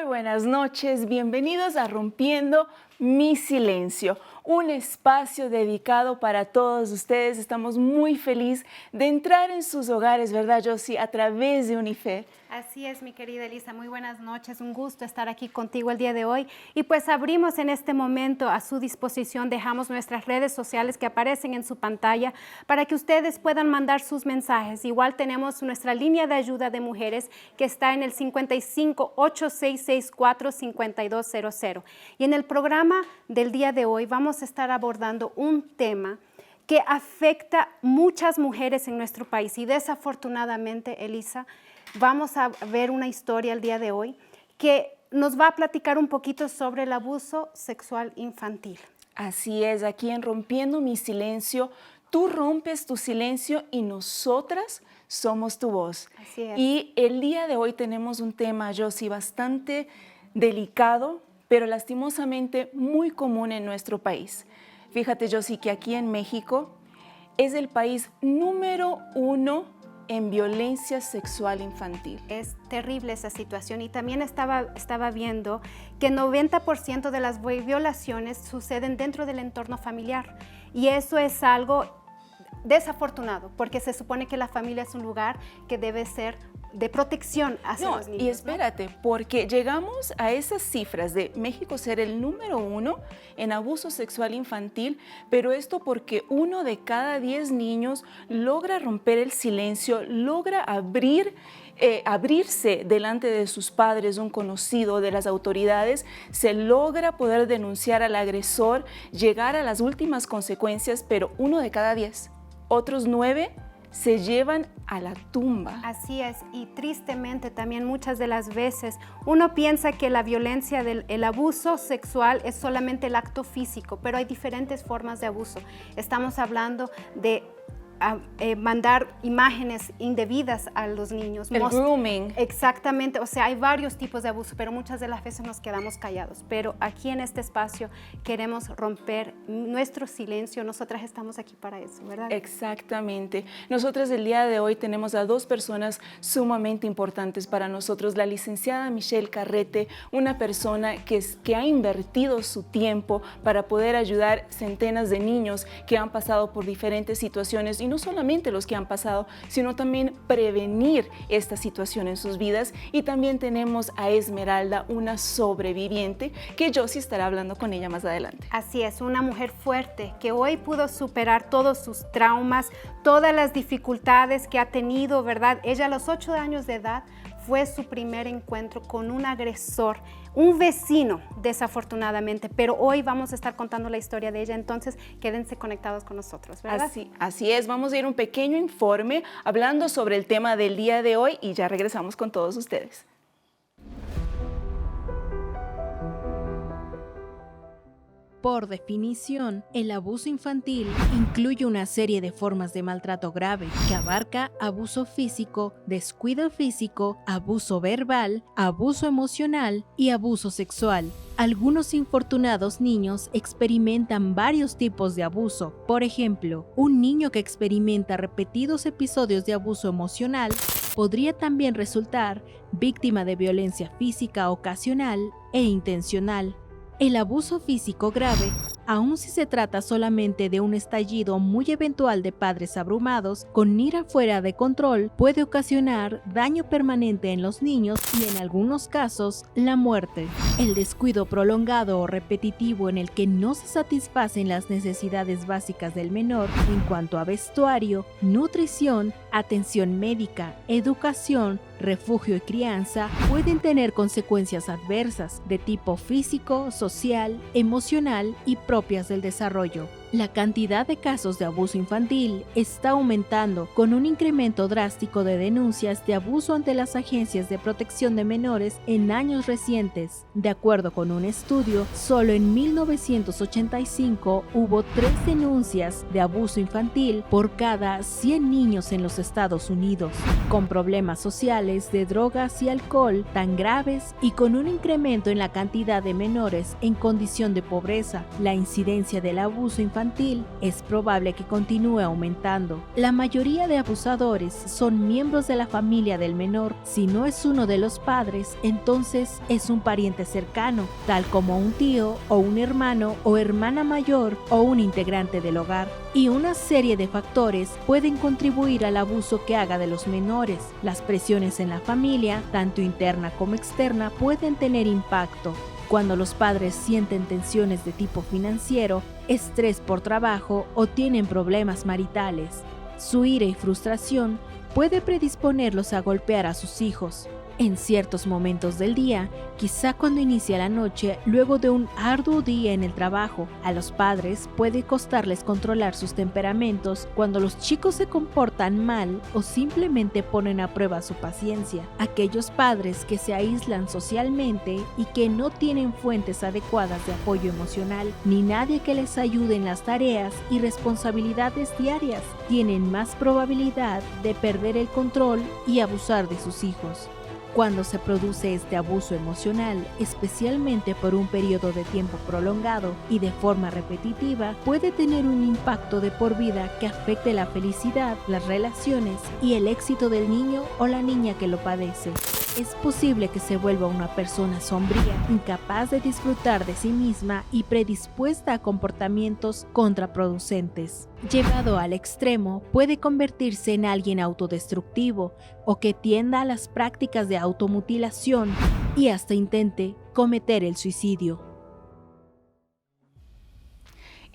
buenas noches, bienvenidos a Rompiendo mi Silencio, un espacio dedicado para todos ustedes. Estamos muy felices de entrar en sus hogares, ¿verdad, Josie? A través de Unife. Así es, mi querida Elisa, muy buenas noches, un gusto estar aquí contigo el día de hoy. Y pues abrimos en este momento a su disposición, dejamos nuestras redes sociales que aparecen en su pantalla para que ustedes puedan mandar sus mensajes. Igual tenemos nuestra línea de ayuda de mujeres que está en el 55-8664-5200. Y en el programa del día de hoy vamos a estar abordando un tema que afecta a muchas mujeres en nuestro país y desafortunadamente, Elisa, vamos a ver una historia el día de hoy que nos va a platicar un poquito sobre el abuso sexual infantil. Así es, aquí en Rompiendo mi Silencio, tú rompes tu silencio y nosotras somos tu voz. Así es. Y el día de hoy tenemos un tema, Josie, bastante delicado, pero lastimosamente muy común en nuestro país. Fíjate, Josie, que aquí en México es el país número 1 en violencia sexual infantil. Es terrible esa situación y también estaba viendo que 90% de las violaciones suceden dentro del entorno familiar y eso es algo desafortunado porque se supone que la familia es un lugar que debe ser de protección hacia los niños. Y espérate, ¿no? Porque llegamos a esas cifras de México ser el número 1 en abuso sexual infantil, pero esto porque 1 de cada 10 niños logra romper el silencio, logra abrirse delante de sus padres, un conocido, de las autoridades, se logra poder denunciar al agresor, llegar a las últimas consecuencias, pero 1 de cada 10, otros 9 se llevan a la tumba. Así es, y tristemente también muchas de las veces uno piensa que la violencia, el abuso sexual es solamente el acto físico, pero hay diferentes formas de abuso. Estamos hablando de mandar imágenes indebidas a los niños. El grooming. Exactamente, o sea, hay varios tipos de abuso, pero muchas de las veces nos quedamos callados. Pero aquí en este espacio queremos romper nuestro silencio, nosotras estamos aquí para eso, ¿verdad? Exactamente. Nosotras el día de hoy tenemos a 2 personas sumamente importantes para nosotros. La licenciada Michelle Carrete, una persona que ha invertido su tiempo para poder ayudar centenas de niños que han pasado por diferentes situaciones y no solamente los que han pasado, sino también prevenir esta situación en sus vidas. Y también tenemos a Esmeralda, una sobreviviente, que Josie estará hablando con ella más adelante. Así es, una mujer fuerte que hoy pudo superar todos sus traumas, todas las dificultades que ha tenido, ¿verdad? Ella a los 8 años de edad fue su primer encuentro con un agresor, un vecino, desafortunadamente, pero hoy vamos a estar contando la historia de ella, entonces quédense conectados con nosotros, ¿verdad? Así es, vamos a ir un pequeño informe hablando sobre el tema del día de hoy y ya regresamos con todos ustedes. Por definición, el abuso infantil incluye una serie de formas de maltrato grave que abarca abuso físico, descuido físico, abuso verbal, abuso emocional y abuso sexual. Algunos infortunados niños experimentan varios tipos de abuso. Por ejemplo, un niño que experimenta repetidos episodios de abuso emocional podría también resultar víctima de violencia física ocasional e intencional. El abuso físico grave, aun si se trata solamente de un estallido muy eventual de padres abrumados con ira fuera de control, puede ocasionar daño permanente en los niños y en algunos casos la muerte. El descuido prolongado o repetitivo en el que no se satisfacen las necesidades básicas del menor en cuanto a vestuario, nutrición, atención médica, educación, refugio y crianza pueden tener consecuencias adversas de tipo físico, social, emocional y propias del desarrollo. La cantidad de casos de abuso infantil está aumentando con un incremento drástico de denuncias de abuso ante las agencias de protección de menores en años recientes. De acuerdo con un estudio, solo en 1985 hubo 3 denuncias de abuso infantil por cada 100 niños en los Estados Unidos, con problemas sociales de drogas y alcohol tan graves y con un incremento en la cantidad de menores en condición de pobreza. La incidencia del abuso infantil infantil, es probable que continúe aumentando. La mayoría de abusadores son miembros de la familia del menor. Si no es uno de los padres, entonces es un pariente cercano, tal como un tío o un hermano o hermana mayor o un integrante del hogar. Y una serie de factores pueden contribuir al abuso que haga de los menores. Las presiones en la familia, tanto interna como externa, pueden tener impacto. Cuando los padres sienten tensiones de tipo financiero, estrés por trabajo o tienen problemas maritales, su ira y frustración puede predisponerlos a golpear a sus hijos. En ciertos momentos del día, quizá cuando inicia la noche, luego de un arduo día en el trabajo, a los padres puede costarles controlar sus temperamentos cuando los chicos se comportan mal o simplemente ponen a prueba su paciencia. Aquellos padres que se aíslan socialmente y que no tienen fuentes adecuadas de apoyo emocional, ni nadie que les ayude en las tareas y responsabilidades diarias, tienen más probabilidad de perder el control y abusar de sus hijos. Cuando se produce este abuso emocional, especialmente por un periodo de tiempo prolongado y de forma repetitiva, puede tener un impacto de por vida que afecte la felicidad, las relaciones y el éxito del niño o la niña que lo padece. Es posible que se vuelva una persona sombría, incapaz de disfrutar de sí misma y predispuesta a comportamientos contraproducentes. Llevado al extremo, puede convertirse en alguien autodestructivo o que tienda a las prácticas de automutilación y hasta intente cometer el suicidio.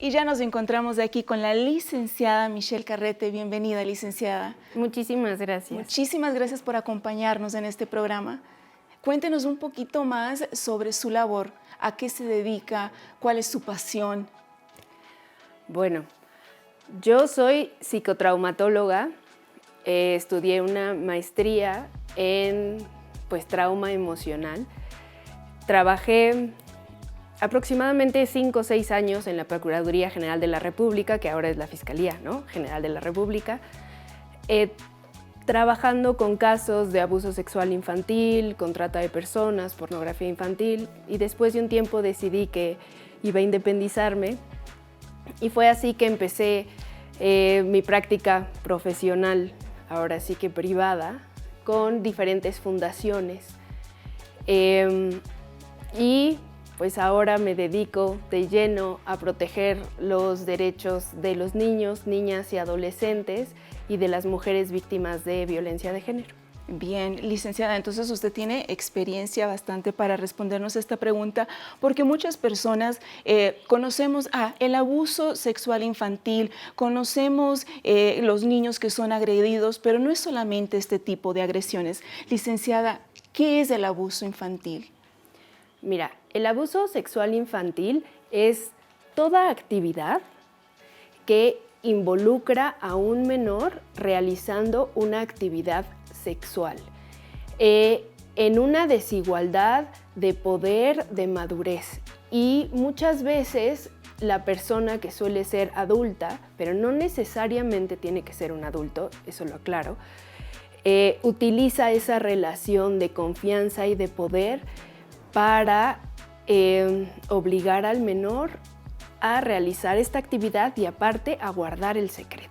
Y ya nos encontramos aquí con la licenciada Michelle Carrete. Bienvenida, licenciada. Muchísimas gracias. Muchísimas gracias por acompañarnos en este programa. Cuéntenos un poquito más sobre su labor, a qué se dedica, cuál es su pasión. Bueno, yo soy psicotraumatóloga, estudié una maestría en trauma emocional. Trabajé aproximadamente 5 o 6 años en la Procuraduría General de la República, que ahora es la Fiscalía, ¿no? General de la República, trabajando con casos de abuso sexual infantil, con trata de personas, pornografía infantil, y después de un tiempo decidí que iba a independizarme y fue así que empecé mi práctica profesional, ahora sí que privada, con diferentes fundaciones. Y pues ahora me dedico de lleno a proteger los derechos de los niños, niñas y adolescentes y de las mujeres víctimas de violencia de género. Bien, licenciada, entonces usted tiene experiencia bastante para respondernos esta pregunta, porque muchas personas conocemos el abuso sexual infantil, conocemos los niños que son agredidos, pero no es solamente este tipo de agresiones. Licenciada, ¿qué es el abuso infantil? Mira, el abuso sexual infantil es toda actividad que involucra a un menor realizando una actividad sexual en una desigualdad de poder, de madurez. Y muchas veces la persona que suele ser adulta, pero no necesariamente tiene que ser un adulto, eso lo aclaro, utiliza esa relación de confianza y de poder para obligar al menor a realizar esta actividad y aparte a guardar el secreto.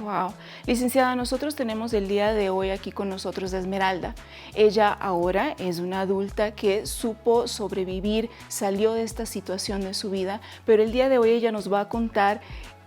Wow. Licenciada, nosotros tenemos el día de hoy aquí con nosotros a Esmeralda. Ella ahora es una adulta que supo sobrevivir, salió de esta situación de su vida, pero el día de hoy ella nos va a contar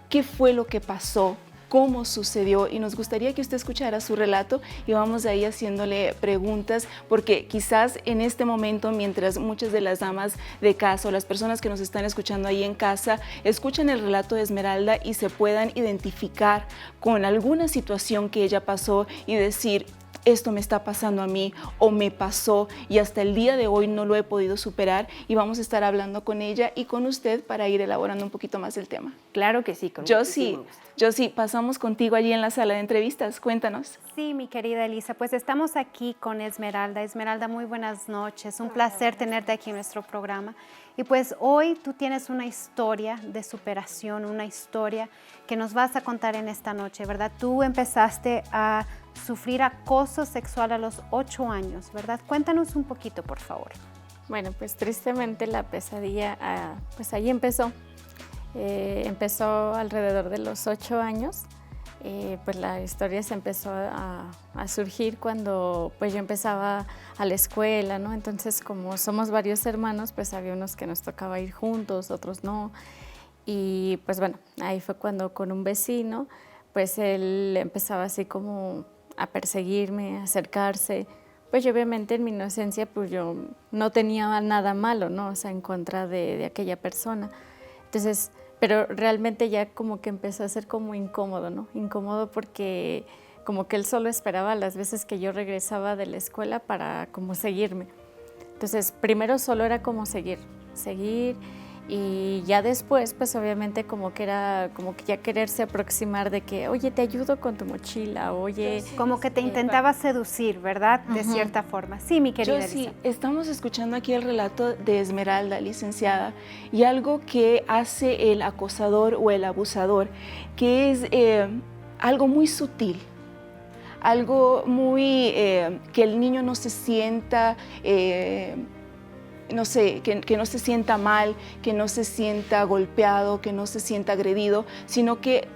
qué fue lo que pasó, cómo sucedió, y nos gustaría que usted escuchara su relato y vamos ahí haciéndole preguntas, porque quizás en este momento, mientras muchas de las amas de casa o las personas que nos están escuchando ahí en casa escuchen el relato de Esmeralda y se puedan identificar con alguna situación que ella pasó y decir: esto me está pasando a mí o me pasó y hasta el día de hoy no lo he podido superar, y vamos a estar hablando con ella y con usted para ir elaborando un poquito más el tema. Claro que sí, con muchísimo gusto. Josie, pasamos contigo allí en la sala de entrevistas, cuéntanos. Sí, mi querida Elisa, pues estamos aquí con Esmeralda. Esmeralda, muy buenas noches, un placer tenerte aquí en nuestro programa. Y pues hoy tú tienes una historia de superación, una historia que nos vas a contar en esta noche, ¿verdad? Tú empezaste a sufrir acoso sexual a los 8 años, ¿verdad? Cuéntanos un poquito, por favor. Bueno, pues tristemente la pesadilla, pues ahí empezó. Empezó alrededor de los 8 años. Pues la historia se empezó a surgir cuando pues yo empezaba a la escuela, ¿no? Entonces, como somos varios hermanos, pues había unos que nos tocaba ir juntos, otros no. Y pues bueno, ahí fue cuando con un vecino, pues él empezaba así como a perseguirme, a acercarse. Pues yo obviamente en mi inocencia, pues yo no tenía nada malo, ¿no? O sea, en contra de aquella persona. Entonces, pero realmente ya como que empezó a ser como incómodo, ¿no? Incómodo porque como que él solo esperaba las veces que yo regresaba de la escuela para como seguirme. Entonces, primero solo era como seguir, y ya después, pues obviamente como que era como que ya quererse aproximar de que, oye, te ayudo con tu mochila, oye... Como que te intentaba seducir, ¿verdad? De cierta forma. Sí, mi querida Elisa. Sí, estamos escuchando aquí el relato de Esmeralda, licenciada, y algo que hace el acosador o el abusador, que es algo muy sutil, algo muy que el niño no se sienta... no sé, que no se sienta mal, que no se sienta golpeado, que no se sienta agredido, sino que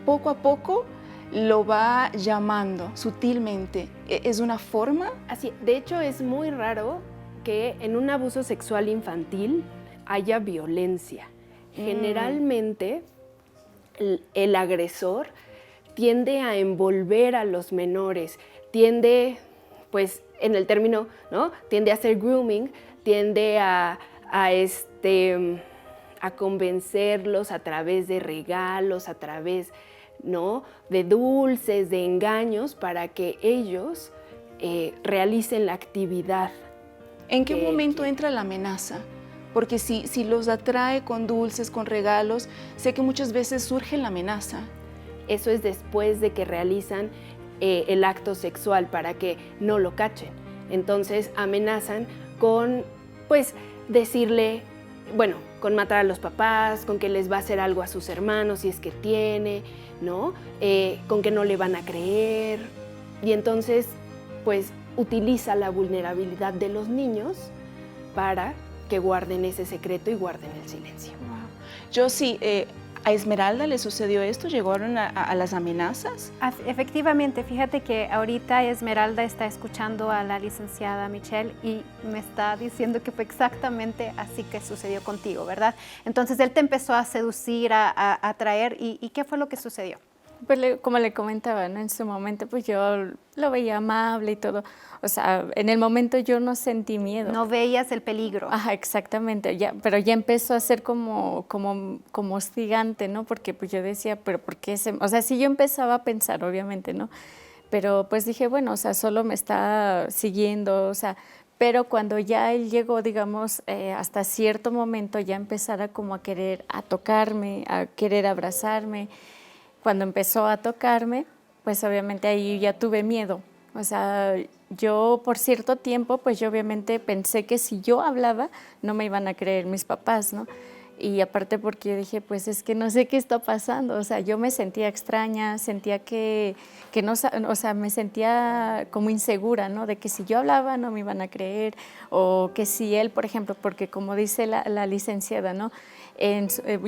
poco a poco lo va llamando sutilmente. ¿Es una forma? Así, de hecho, es muy raro que en un abuso sexual infantil haya violencia. Generalmente, el agresor tiende a envolver a los menores, tiende, pues, en el término, ¿no? Tiende a hacer grooming, tiende a convencerlos a través de regalos, a través, ¿no?, de dulces, de engaños, para que ellos realicen la actividad. ¿En qué momento entra la amenaza? Porque si los atrae con dulces, con regalos, sé que muchas veces surge la amenaza. Eso es después de que realizan el acto sexual, para que no lo cachen. Entonces amenazan con, pues, decirle, bueno, con matar a los papás, con que les va a hacer algo a sus hermanos si es que tiene, ¿no? Con que no le van a creer. Y entonces, pues, utiliza la vulnerabilidad de los niños para que guarden ese secreto y guarden el silencio. Wow. Yo sí, ¿a Esmeralda le sucedió esto? ¿Llegaron a las amenazas? Efectivamente, fíjate que ahorita Esmeralda está escuchando a la licenciada Michelle y me está diciendo que fue exactamente así que sucedió contigo, ¿verdad? Entonces él te empezó a seducir, a atraer, ¿y qué fue lo que sucedió? Pues como le comentaba, ¿no? En su momento pues yo lo veía amable y todo. O sea, en el momento yo no sentí miedo. No veías el peligro. Ajá, exactamente. Pero ya empezó a ser como hostigante, ¿no? Porque pues yo decía, pero ¿por qué o sea, sí yo empezaba a pensar, obviamente, ¿no? Pero pues dije, bueno, o sea, solo me está siguiendo, o sea, pero cuando ya él llegó, digamos, hasta cierto momento ya empezara como a querer a tocarme, a querer abrazarme. Cuando empezó a tocarme, pues obviamente ahí ya tuve miedo. O sea, yo por cierto tiempo, pues yo obviamente pensé que si yo hablaba, no me iban a creer mis papás, ¿no? Y aparte porque yo dije, pues es que no sé qué está pasando. O sea, yo me sentía extraña, sentía que no, o sea, me sentía como insegura, ¿no? De que si yo hablaba no me iban a creer, o que si él, por ejemplo, porque como dice la licenciada, ¿no?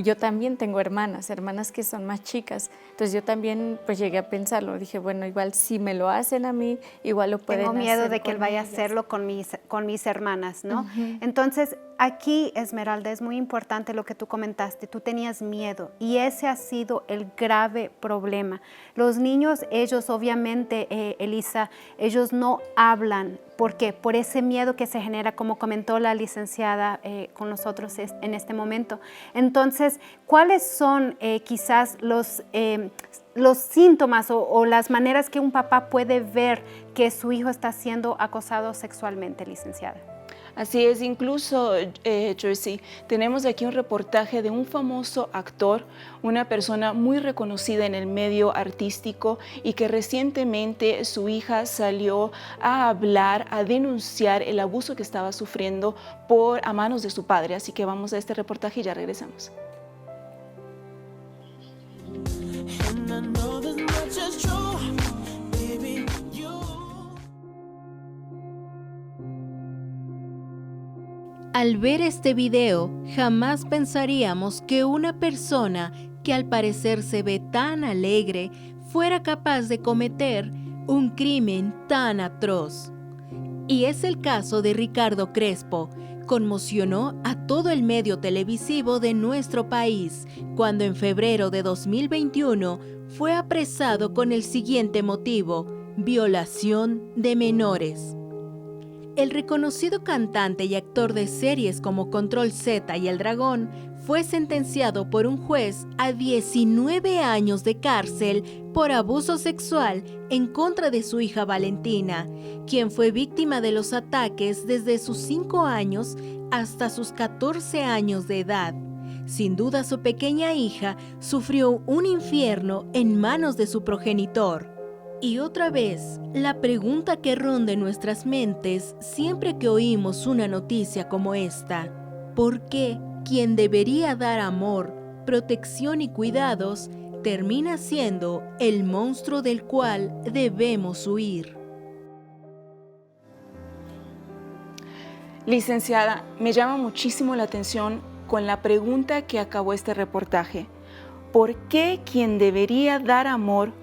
Yo también tengo hermanas que son más chicas, entonces yo también pues llegué a pensarlo, dije, bueno, igual si me lo hacen a mí, igual lo pueden hacer. Tengo miedo de que él vaya a hacerlo con mis hermanas, ¿no? Entonces, aquí, Esmeralda, es muy importante lo que tú comentaste, tú tenías miedo y ese ha sido el grave problema. Los niños, ellos obviamente, Elisa, ellos no hablan. ¿Por qué? Por ese miedo que se genera, como comentó la licenciada con nosotros en este momento. Entonces, ¿cuáles son quizás los síntomas o las maneras que un papá puede ver que su hijo está siendo acosado sexualmente, licenciada? Así es, incluso, Joyce, tenemos aquí un reportaje de un famoso actor, una persona muy reconocida en el medio artístico y que recientemente su hija salió a hablar, a denunciar el abuso que estaba sufriendo a manos de su padre. Así que vamos a este reportaje y ya regresamos. Al ver este video, jamás pensaríamos que una persona que al parecer se ve tan alegre fuera capaz de cometer un crimen tan atroz. Y es el caso de Ricardo Crespo. Conmocionó a todo el medio televisivo de nuestro país cuando en febrero de 2021 fue apresado con el siguiente motivo: violación de menores. El reconocido cantante y actor de series como Control Z y El Dragón fue sentenciado por un juez a 19 años de cárcel por abuso sexual en contra de su hija Valentina, quien fue víctima de los ataques desde sus 5 años hasta sus 14 años de edad. Sin duda, su pequeña hija sufrió un infierno en manos de su progenitor. Y otra vez, la pregunta que ronda en nuestras mentes siempre que oímos una noticia como esta: ¿por qué quien debería dar amor, protección y cuidados termina siendo el monstruo del cual debemos huir? Licenciada, me llama muchísimo la atención con la pregunta que acabó este reportaje. ¿Por qué quien debería dar amor,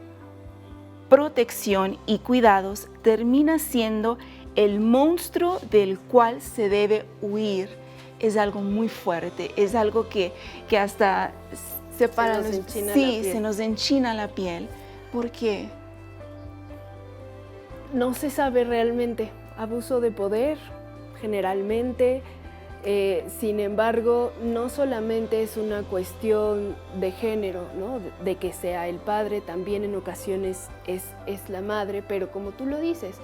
protección y cuidados termina siendo el monstruo del cual se debe huir? Es algo muy fuerte, es algo que hasta separa Se nos enchina la sí, piel. se nos enchina la piel. ¿Por qué? No se sabe realmente. Abuso de poder, generalmente. Sin embargo, no solamente es una cuestión de género, ¿no? De que sea el padre, también en ocasiones es la madre, pero como tú lo dices,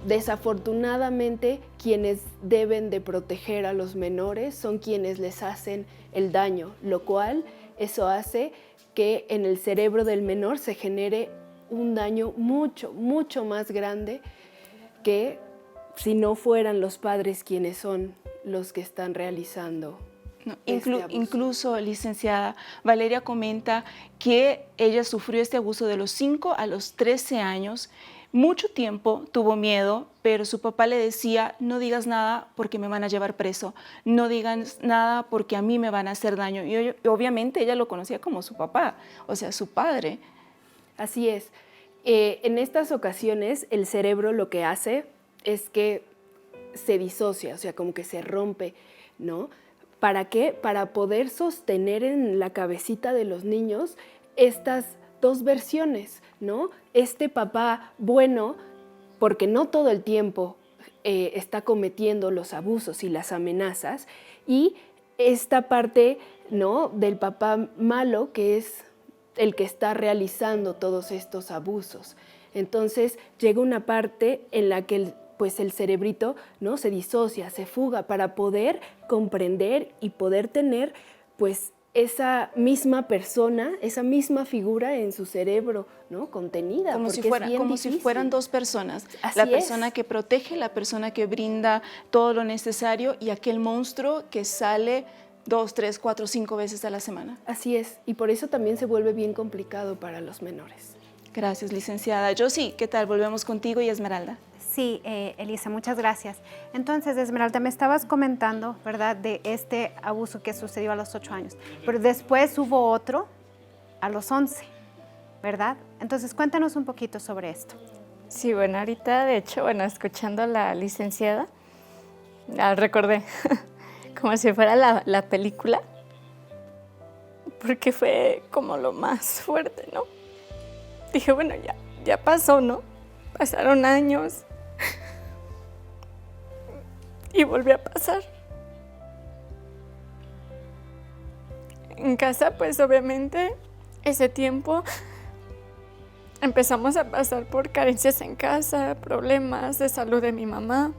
desafortunadamente quienes deben de proteger a los menores son quienes les hacen el daño, lo cual eso hace que en el cerebro del menor se genere un daño mucho, mucho más grande que si no fueran los padres quienes son los que están realizando. No, este abuso. incluso, licenciada, Valeria comenta que ella sufrió este abuso de los 5 a los 13 años. Mucho tiempo tuvo miedo, pero su papá le decía: no digas nada porque me van a llevar preso, no digas nada porque a mí me van a hacer daño. Y obviamente ella lo conocía como su papá, o sea, su padre. Así es. En estas ocasiones el cerebro lo que hace es que se disocia, o sea, como que se rompe, ¿no? ¿Para qué? Para poder sostener en la cabecita de los niños estas dos versiones, ¿no? Este papá bueno, porque no todo el tiempo está cometiendo los abusos y las amenazas, y esta parte, ¿no?, del papá malo, que es el que está realizando todos estos abusos. Entonces llega una parte en la que el cerebrito, ¿no?, se disocia, se fuga para poder comprender y poder tener pues esa misma persona, esa misma figura en su cerebro, ¿no?, contenida. Como porque si fueran dos personas. Así la es. persona que protege, la persona que brinda todo lo necesario, y aquel monstruo que sale 2, 3, 4, 5 veces a la semana. Así es, y por eso también se vuelve bien complicado para los menores. Gracias, licenciada. Josie, ¿qué tal? Volvemos contigo y Esmeralda. Sí, Elisa, muchas gracias. Entonces, Esmeralda, me estabas comentando, ¿verdad?, de este abuso que sucedió a los 8 años, pero después hubo otro a los 11, ¿verdad? Entonces, cuéntanos un poquito sobre esto. Sí, bueno, ahorita, de hecho, bueno, escuchando a la licenciada, recordé como si fuera la película, porque fue como lo más fuerte, ¿no? Dije, bueno, ya pasó, ¿no? Pasaron años y volvió a pasar. En casa, pues obviamente, ese tiempo empezamos a pasar por carencias en casa, problemas de salud de mi mamá.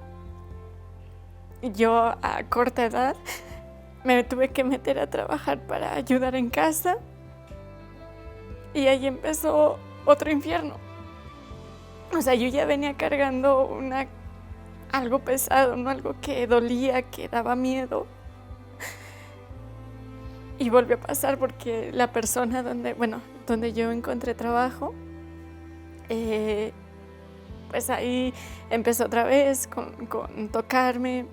Y yo a corta edad me tuve que meter a trabajar para ayudar en casa. Y ahí empezó otro infierno. O sea, yo ya venía cargando algo pesado, ¿no? Algo que dolía, que daba miedo. Y volvió a pasar porque la persona donde yo encontré trabajo, pues ahí empezó otra vez con tocarme.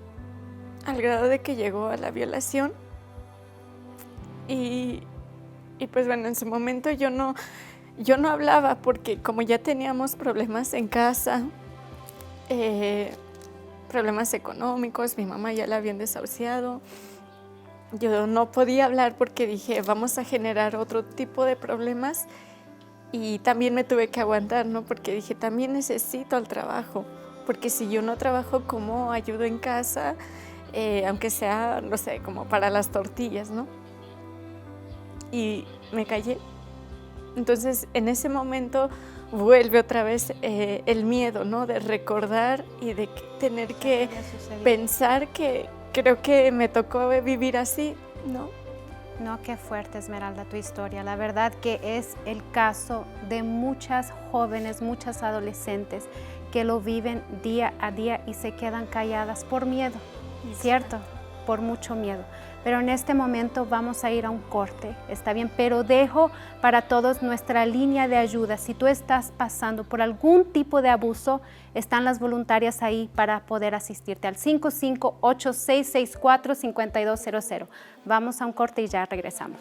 al grado de que llegó a la violación. Y pues bueno, en su momento yo no hablaba porque como ya teníamos problemas en casa, problemas económicos, mi mamá ya la habían desahuciado, yo no podía hablar porque dije, vamos a generar otro tipo de problemas, y también me tuve que aguantar, ¿no? Porque dije, también necesito el trabajo, porque si yo no trabajo, ¿cómo ayudo en casa? Aunque sea, no sé, como para las tortillas, ¿no? Y me callé. Entonces, en ese momento vuelve otra vez el miedo, ¿no? De recordar y de tener que pensar que creo que me tocó vivir así, ¿no? No, qué fuerte, Esmeralda, tu historia. La verdad que es el caso de muchas jóvenes, muchas adolescentes que lo viven día a día y se quedan calladas por miedo, ¿cierto? Por mucho miedo. Pero en este momento vamos a ir a un corte, está bien, pero dejo para todos nuestra línea de ayuda. Si tú estás pasando por algún tipo de abuso, están las voluntarias ahí para poder asistirte al 558-664-5200. Vamos a un corte y ya regresamos.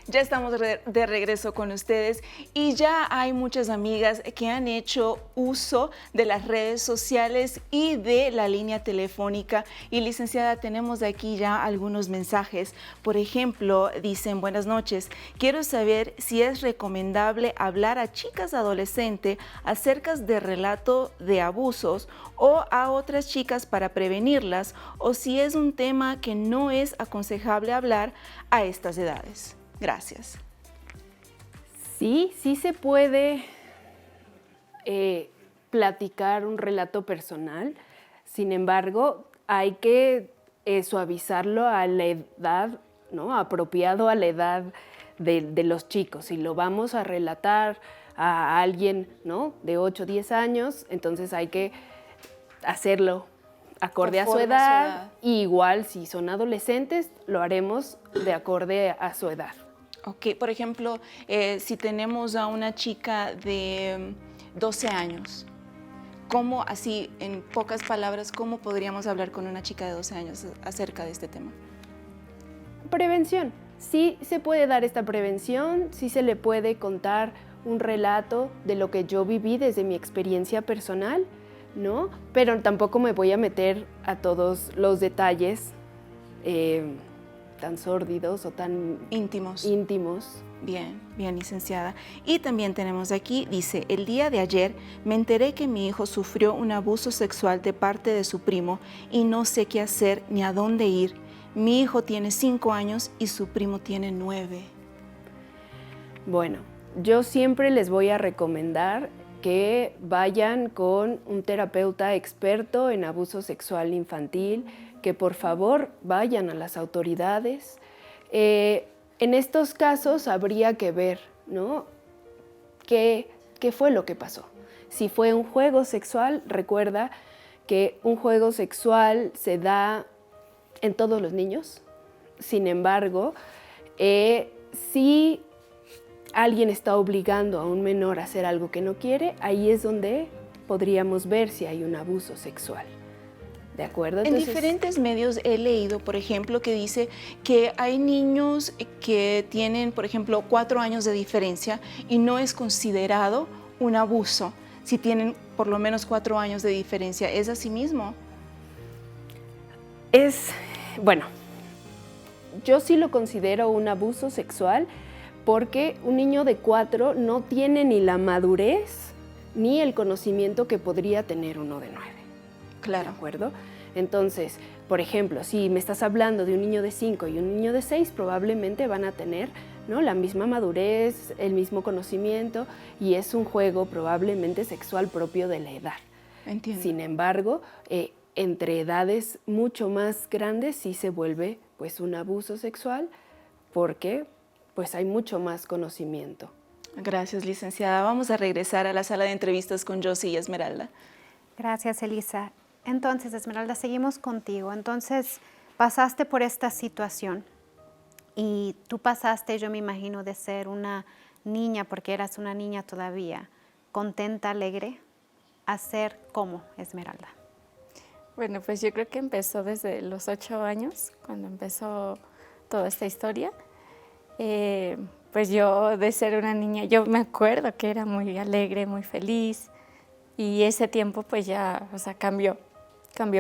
Ya estamos de regreso con ustedes y ya hay muchas amigas que han hecho uso de las redes sociales y de la línea telefónica. Y licenciada, tenemos aquí ya algunos mensajes. Por ejemplo, dicen: buenas noches, quiero saber si es recomendable hablar a chicas adolescentes acerca de relato de abusos o a otras chicas para prevenirlas, o si es un tema que no es aconsejable hablar a estas edades. Gracias. Sí se puede platicar un relato personal, sin embargo, hay que suavizarlo a la edad, ¿no? Apropiado a la edad de los chicos. Si lo vamos a relatar a alguien, ¿no? De 8 o 10 años, entonces hay que hacerlo acorde a su edad. Y igual, si son adolescentes, lo haremos de acorde a su edad. Ok, por ejemplo, si tenemos a una chica de 12 años, ¿cómo, así en pocas palabras, cómo podríamos hablar con una chica de 12 años acerca de este tema? Prevención. Sí se puede dar esta prevención, sí se le puede contar un relato de lo que yo viví desde mi experiencia personal, ¿no? Pero tampoco me voy a meter a todos los detalles tan sórdidos o tan íntimos. Bien, licenciada. Y también tenemos aquí, dice: el día de ayer me enteré que mi hijo sufrió un abuso sexual de parte de su primo y no sé qué hacer ni a dónde ir. Mi hijo tiene 5 años y su primo tiene 9. Bueno, yo siempre les voy a recomendar que vayan con un terapeuta experto en abuso sexual infantil, que por favor vayan a las autoridades. En estos casos habría que ver, ¿no? ¿Qué fue lo que pasó? Si fue un juego sexual, recuerda que un juego sexual se da en todos los niños. Sin embargo, si alguien está obligando a un menor a hacer algo que no quiere, ahí es donde podríamos ver si hay un abuso sexual. ¿De acuerdo? Entonces, en diferentes medios he leído, por ejemplo, que dice que hay niños que tienen, por ejemplo, 4 años de diferencia y no es considerado un abuso si tienen por lo menos 4 años de diferencia. ¿Es así mismo? Bueno, yo sí lo considero un abuso sexual porque un niño de 4 no tiene ni la madurez ni el conocimiento que podría tener uno de 9. Claro. ¿De acuerdo? Entonces, por ejemplo, si me estás hablando de un niño de 5 y un niño de 6, probablemente van a tener, ¿no?, la misma madurez, el mismo conocimiento, y es un juego probablemente sexual propio de la edad. Entiendo. Sin embargo, entre edades mucho más grandes sí se vuelve pues un abuso sexual porque pues hay mucho más conocimiento. Gracias, licenciada. Vamos a regresar a la sala de entrevistas con Josie y Esmeralda. Gracias, Elisa. Entonces, Esmeralda, seguimos contigo. Entonces, pasaste por esta situación y tú pasaste, yo me imagino, de ser una niña, porque eras una niña todavía, contenta, alegre, a ser como Esmeralda? Bueno, pues yo creo que empezó desde los 8 años, cuando empezó toda esta historia. Pues yo de ser una niña, yo me acuerdo que era muy alegre, muy feliz, y ese tiempo pues ya, o sea, cambió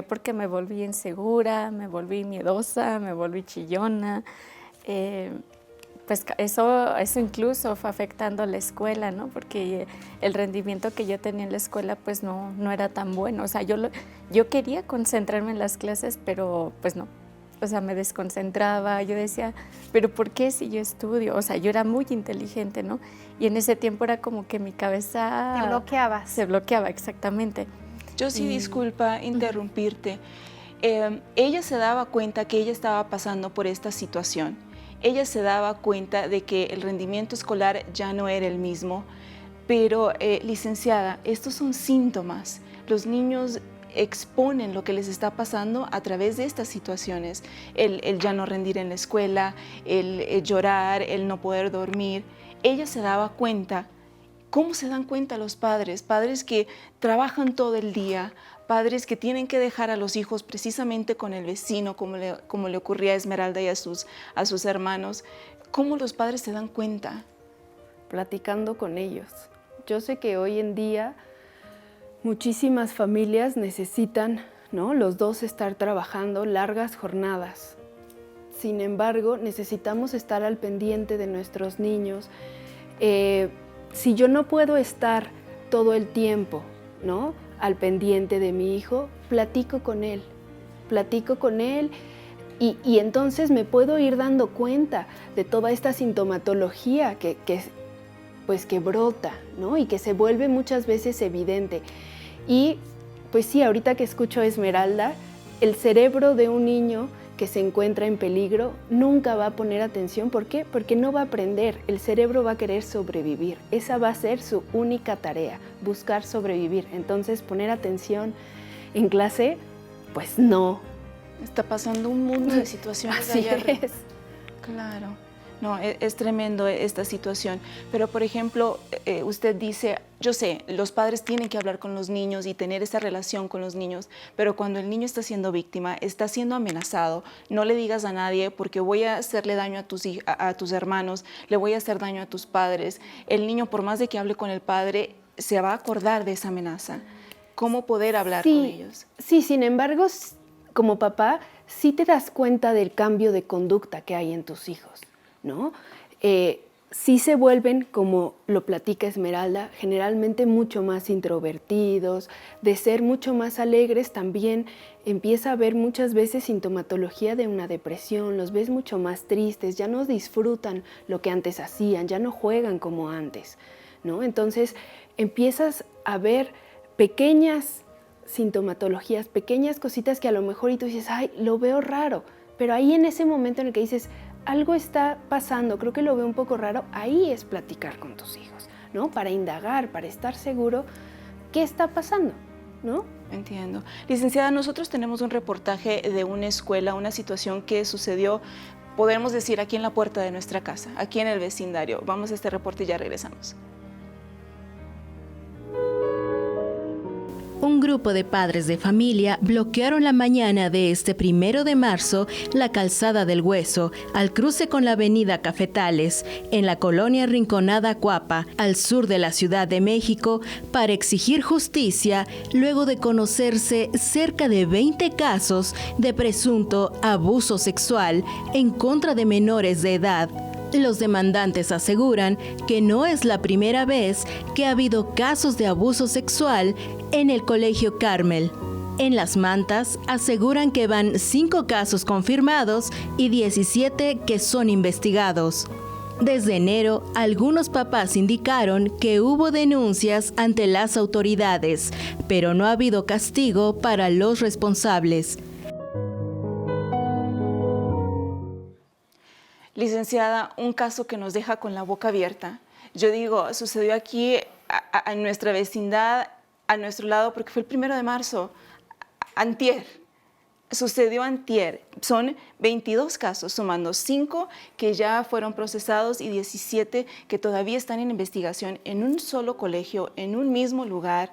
porque me volví insegura, me volví miedosa, me volví chillona. Pues eso incluso fue afectando la escuela, ¿no? Porque el rendimiento que yo tenía en la escuela pues no era tan bueno. O sea, yo quería concentrarme en las clases, pero pues no. O sea, me desconcentraba, yo decía, pero ¿por qué si yo estudio? O sea, yo era muy inteligente, ¿no? Y en ese tiempo era como que mi cabeza... ¿Te bloqueabas? Se bloqueaba, exactamente. Yo sí, disculpa interrumpirte. Ella se daba cuenta que ella estaba pasando por esta situación. Ella se daba cuenta de que el rendimiento escolar ya no era el mismo, pero licenciada, estos son síntomas. Los niños exponen lo que les está pasando a través de estas situaciones, el ya no rendir en la escuela, el llorar, el no poder dormir. Ella se daba cuenta. ¿Cómo se dan cuenta los padres? Padres que trabajan todo el día, padres que tienen que dejar a los hijos precisamente con el vecino, como le ocurría a Esmeralda y a sus hermanos. ¿Cómo los padres se dan cuenta? Platicando con ellos. Yo sé que hoy en día muchísimas familias necesitan, ¿no?, los dos estar trabajando largas jornadas. Sin embargo, necesitamos estar al pendiente de nuestros niños. Si yo no puedo estar todo el tiempo, ¿no?, al pendiente de mi hijo, platico con él y entonces me puedo ir dando cuenta de toda esta sintomatología que brota, ¿no?, y que se vuelve muchas veces evidente. Y pues sí, ahorita que escucho a Esmeralda, el cerebro de un niño que se encuentra en peligro nunca va a poner atención. ¿Por qué? Porque no va a aprender. El cerebro va a querer sobrevivir. Esa va a ser su única tarea, buscar sobrevivir. Entonces, poner atención en clase, pues no. Está pasando un mundo de situaciones Así allá arriba. es. Claro. No, es tremendo esta situación. Pero, por ejemplo, usted dice, yo sé, los padres tienen que hablar con los niños y tener esa relación con los niños, pero cuando el niño está siendo víctima, está siendo amenazado, no le digas a nadie porque voy a hacerle daño a tus hermanos, le voy a hacer daño a tus padres. El niño, por más de que hable con el padre, se va a acordar de esa amenaza. ¿Cómo poder hablar con ellos? Sí, sin embargo, como papá, sí te das cuenta del cambio de conducta que hay en tus hijos, ¿no? Sí se vuelven, como lo platica Esmeralda, generalmente mucho más introvertidos, de ser mucho más alegres. También empieza a haber muchas veces sintomatología de una depresión, los ves mucho más tristes, ya no disfrutan lo que antes hacían, ya no juegan como antes, ¿no? Entonces empiezas a ver pequeñas sintomatologías, pequeñas cositas que a lo mejor y tú dices, ay, lo veo raro, pero ahí en ese momento en el que dices, algo está pasando, creo que lo veo un poco raro, ahí es platicar con tus hijos, ¿no? Para indagar, para estar seguro qué está pasando, ¿no? Entiendo. Licenciada, nosotros tenemos un reportaje de una escuela, una situación que sucedió, podemos decir, aquí en la puerta de nuestra casa, aquí en el vecindario. Vamos a este reporte y ya regresamos. Un grupo de padres de familia bloquearon la mañana de este 1 de marzo la calzada del Hueso, al cruce con la avenida Cafetales, en la colonia Rinconada Cuapa, al sur de la Ciudad de México, para exigir justicia luego de conocerse cerca de 20 casos de presunto abuso sexual en contra de menores de edad. Los demandantes aseguran que no es la primera vez que ha habido casos de abuso sexual en el Colegio Carmel. En Las Mantas aseguran que van 5 casos confirmados y 17 que son investigados. Desde enero, algunos papás indicaron que hubo denuncias ante las autoridades, pero no ha habido castigo para los responsables. Licenciada, un caso que nos deja con la boca abierta. Yo digo, sucedió aquí en nuestra vecindad, a nuestro lado, porque fue el 1 de marzo, antier. sucedió antier. Son 22 casos, sumando 5 que ya fueron procesados y 17 que todavía están en investigación en un solo colegio, en un mismo lugar.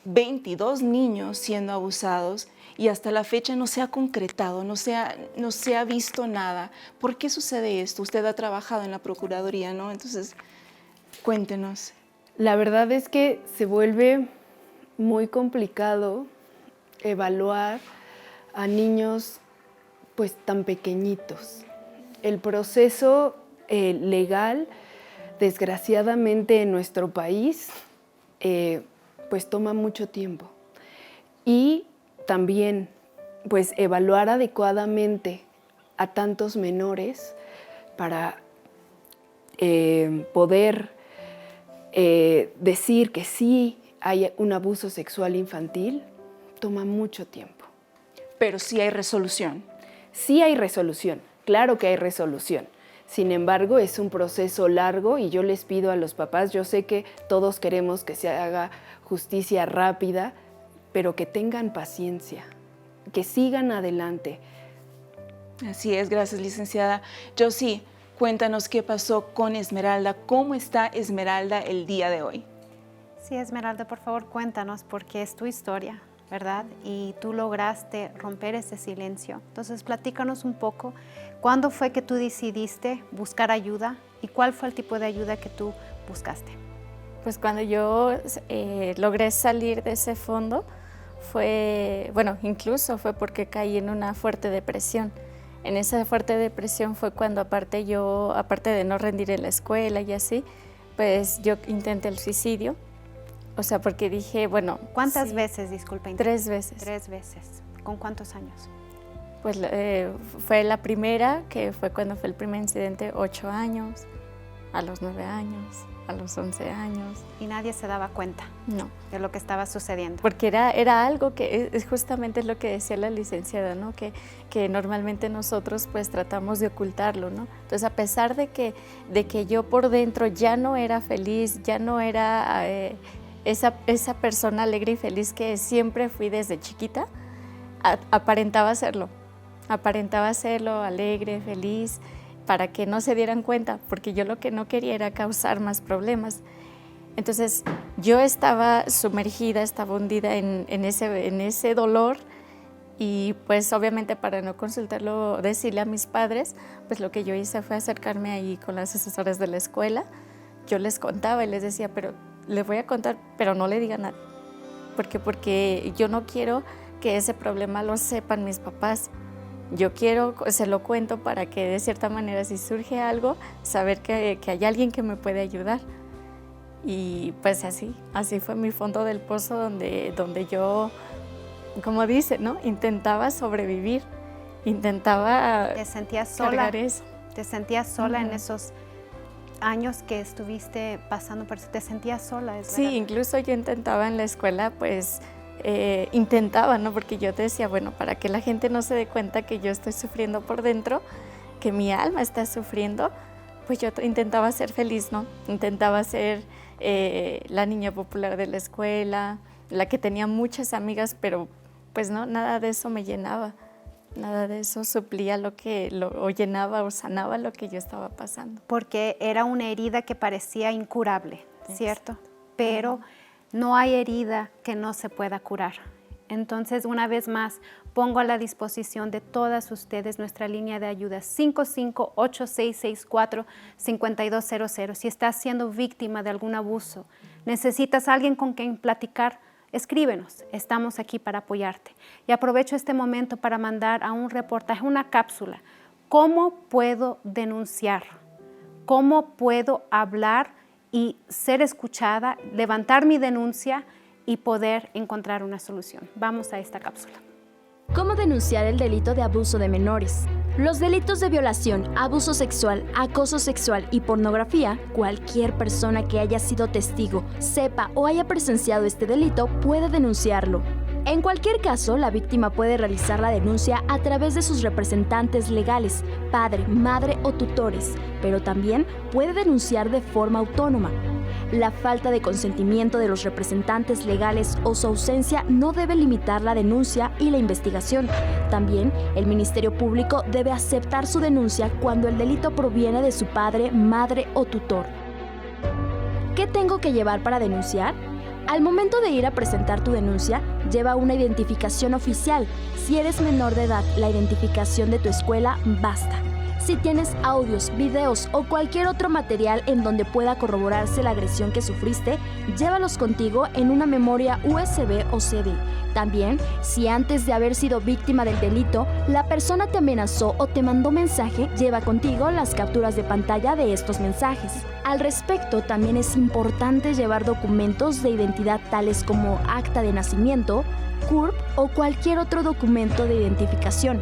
22 niños siendo abusados y hasta la fecha no se ha concretado, no se ha visto nada. ¿Por qué sucede esto? Usted ha trabajado en la Procuraduría, ¿no? Entonces, cuéntenos. La verdad es que se vuelve muy complicado evaluar a niños pues tan pequeñitos. El proceso legal, desgraciadamente en nuestro país, pues toma mucho tiempo. Y también pues evaluar adecuadamente a tantos menores para poder decir que sí hay un abuso sexual infantil, toma mucho tiempo. Pero sí hay resolución. Sí hay resolución, claro que hay resolución. Sin embargo, es un proceso largo y yo les pido a los papás, yo sé que todos queremos que se haga justicia rápida, pero que tengan paciencia, que sigan adelante. Así es, gracias, licenciada. Josie, cuéntanos qué pasó con Esmeralda, cómo está Esmeralda el día de hoy. Sí, Esmeralda, por favor, cuéntanos, porque es tu historia, ¿verdad? Y tú lograste romper ese silencio. Entonces, platícanos un poco, ¿cuándo fue que tú decidiste buscar ayuda y cuál fue el tipo de ayuda que tú buscaste? Pues cuando yo logré salir de ese fondo, incluso fue porque caí en una fuerte depresión. En esa fuerte depresión fue cuando aparte de no rendir en la escuela y así, pues yo intenté el suicidio. O sea, porque dije, bueno... ¿Cuántas sí, veces, disculpa? 3 veces. 3 veces. ¿Con cuántos años? Pues fue la primera, que fue cuando fue el primer incidente, 8 años, a los 9 años, a los 11 años. Y nadie se daba cuenta No. de lo que estaba sucediendo. Porque era algo que es justamente lo que decía la licenciada, ¿no? Que normalmente nosotros pues tratamos de ocultarlo, ¿no? Entonces, a pesar de que yo por dentro ya no era feliz, ya no era esa persona alegre y feliz que siempre fui desde chiquita, aparentaba serlo, alegre, feliz, para que no se dieran cuenta, porque yo lo que no quería era causar más problemas. Entonces, yo estaba sumergida, estaba hundida en ese dolor y pues obviamente para no consultarlo, decirle a mis padres, pues lo que yo hice fue acercarme ahí con las asesoras de la escuela. Yo les contaba y les decía, pero les voy a contar, pero no le digan nada, porque yo no quiero que ese problema lo sepan mis papás. Yo se lo cuento para que de cierta manera si surge algo, saber que hay alguien que me puede ayudar. Y pues así fue mi fondo del pozo donde yo, como dice, ¿no? Intentaba sobrevivir, intentaba ¿Te sentías sola? Eso. ¿Te sentías sola en esos años que estuviste pasando por eso? ¿Te sentías sola? Sí, incluso yo intentaba en la escuela, pues, intentaba, ¿no? Porque yo te decía, bueno, para que la gente no se dé cuenta que yo estoy sufriendo por dentro, que mi alma está sufriendo, pues yo intentaba ser feliz, ¿no? Intentaba ser la niña popular de la escuela, la que tenía muchas amigas, pero pues no, nada de eso me llenaba, nada de eso suplía o llenaba o sanaba lo que yo estaba pasando. Porque era una herida que parecía incurable, ¿cierto? Pero no hay herida que no se pueda curar. Entonces, una vez más, pongo a la disposición de todas ustedes nuestra línea de ayuda 558664-5200. Si estás siendo víctima de algún abuso, necesitas a alguien con quien platicar, escríbenos, estamos aquí para apoyarte. Y aprovecho este momento para mandar a un reportaje, una cápsula. ¿Cómo puedo denunciar? ¿Cómo puedo hablar y ser escuchada, levantar mi denuncia y poder encontrar una solución? Vamos a esta cápsula. ¿Cómo denunciar el delito de abuso de menores? Los delitos de violación, abuso sexual, acoso sexual y pornografía, cualquier persona que haya sido testigo, sepa o haya presenciado este delito puede denunciarlo. En cualquier caso, la víctima puede realizar la denuncia a través de sus representantes legales, padre, madre o tutores, pero también puede denunciar de forma autónoma. La falta de consentimiento de los representantes legales o su ausencia no debe limitar la denuncia y la investigación. También, el Ministerio Público debe aceptar su denuncia cuando el delito proviene de su padre, madre o tutor. ¿Qué tengo que llevar para denunciar? Al momento de ir a presentar tu denuncia, lleva una identificación oficial. Si eres menor de edad, la identificación de tu escuela basta. Si tienes audios, videos o cualquier otro material en donde pueda corroborarse la agresión que sufriste, llévalos contigo en una memoria USB o CD. También, si antes de haber sido víctima del delito, la persona te amenazó o te mandó mensaje, lleva contigo las capturas de pantalla de estos mensajes. Al respecto, también es importante llevar documentos de identidad tales como acta de nacimiento, CURP o cualquier otro documento de identificación.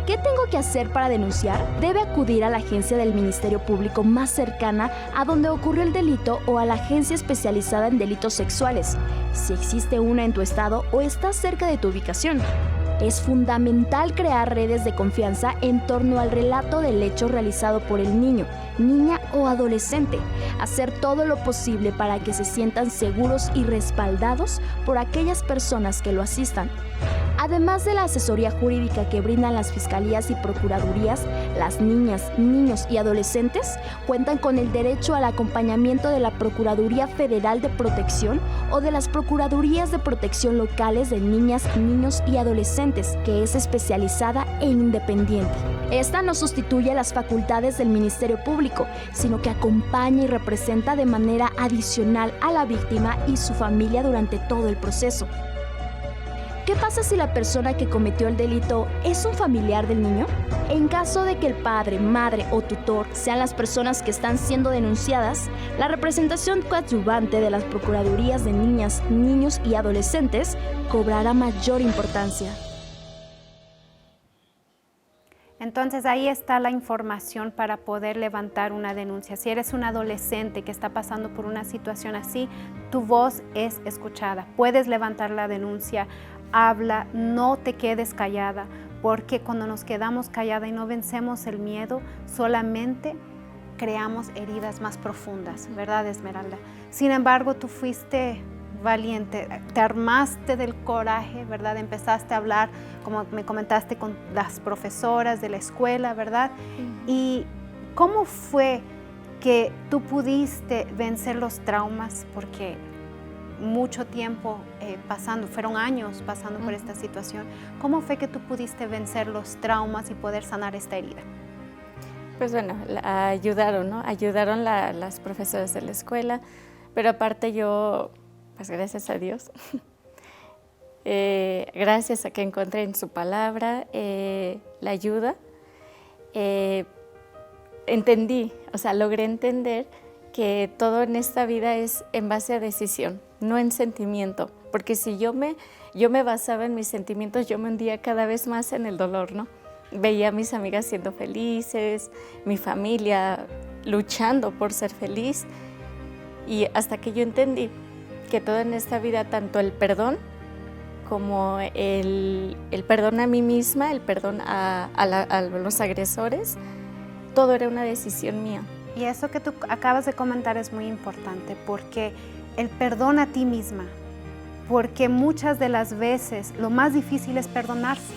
¿Qué tengo que hacer para denunciar? Debe acudir a la agencia del Ministerio Público más cercana a donde ocurrió el delito o a la agencia especializada en delitos sexuales, si existe una en tu estado o está cerca de tu ubicación. Es fundamental crear redes de confianza en torno al relato del hecho realizado por el niño, niña o adolescente. Hacer todo lo posible para que se sientan seguros y respaldados por aquellas personas que lo asistan. Además de la asesoría jurídica que brindan las fiscalías y procuradurías, las niñas, niños y adolescentes cuentan con el derecho al acompañamiento de la Procuraduría Federal de Protección o de las Procuradurías de Protección locales de niñas, niños y adolescentes, que es especializada e independiente. Esta no sustituye las facultades del Ministerio Público, sino que acompaña y representa de manera adicional a la víctima y su familia durante todo el proceso. ¿Qué pasa si la persona que cometió el delito es un familiar del niño? En caso de que el padre, madre o tutor sean las personas que están siendo denunciadas, la representación coadyuvante de las Procuradurías de Niñas, Niños y Adolescentes cobrará mayor importancia. Entonces ahí está la información para poder levantar una denuncia. Si eres un adolescente que está pasando por una situación así, tu voz es escuchada. Puedes levantar la denuncia, habla, no te quedes callada, porque cuando nos quedamos calladas y no vencemos el miedo, solamente creamos heridas más profundas, ¿verdad, Esmeralda? Sin embargo, tú fuiste valiente, te armaste del coraje, ¿verdad? Empezaste a hablar, como me comentaste, con las profesoras de la escuela, ¿verdad? ¿Y cómo fue que tú pudiste vencer los traumas? Porque mucho tiempo pasando, fueron años pasando por esta situación. ¿Cómo fue que tú pudiste vencer los traumas y poder sanar esta herida? Pues bueno, ayudaron, ¿no? Ayudaron las profesoras de la escuela, pero aparte yo, pues gracias a Dios, gracias a que encontré en su palabra la ayuda, entendí, o sea, logré entender que todo en esta vida es en base a decisión, no en sentimiento, porque si yo me basaba en mis sentimientos, yo me hundía cada vez más en el dolor, ¿no? Veía a mis amigas siendo felices, mi familia luchando por ser feliz, y hasta que yo entendí que todo en esta vida, tanto el perdón como el perdón a mí misma, el perdón a los agresores, todo era una decisión mía. Y eso que tú acabas de comentar es muy importante, porque el perdón a ti misma, porque muchas de las veces lo más difícil es perdonarse,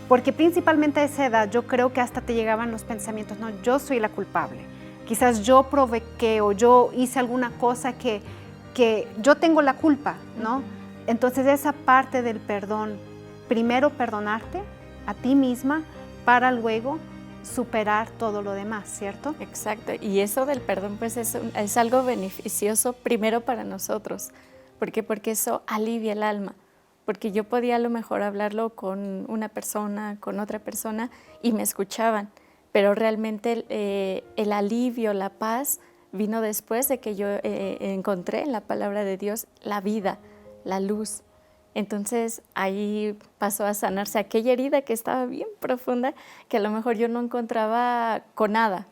porque principalmente a esa edad yo creo que hasta te llegaban los pensamientos, no, yo soy la culpable, quizás yo provoqué o yo hice alguna cosa que yo tengo la culpa, ¿no? Entonces esa parte del perdón, primero perdonarte a ti misma para luego superar todo lo demás, ¿cierto? Exacto, y eso del perdón pues es algo beneficioso primero para nosotros, porque eso alivia el alma, porque yo podía a lo mejor hablarlo con una persona, con otra persona y me escuchaban, pero realmente el alivio, la paz vino después de que yo encontré en la palabra de Dios la vida, la luz. Entonces ahí pasó a sanarse aquella herida que estaba bien profunda, que a lo mejor yo no encontraba con nada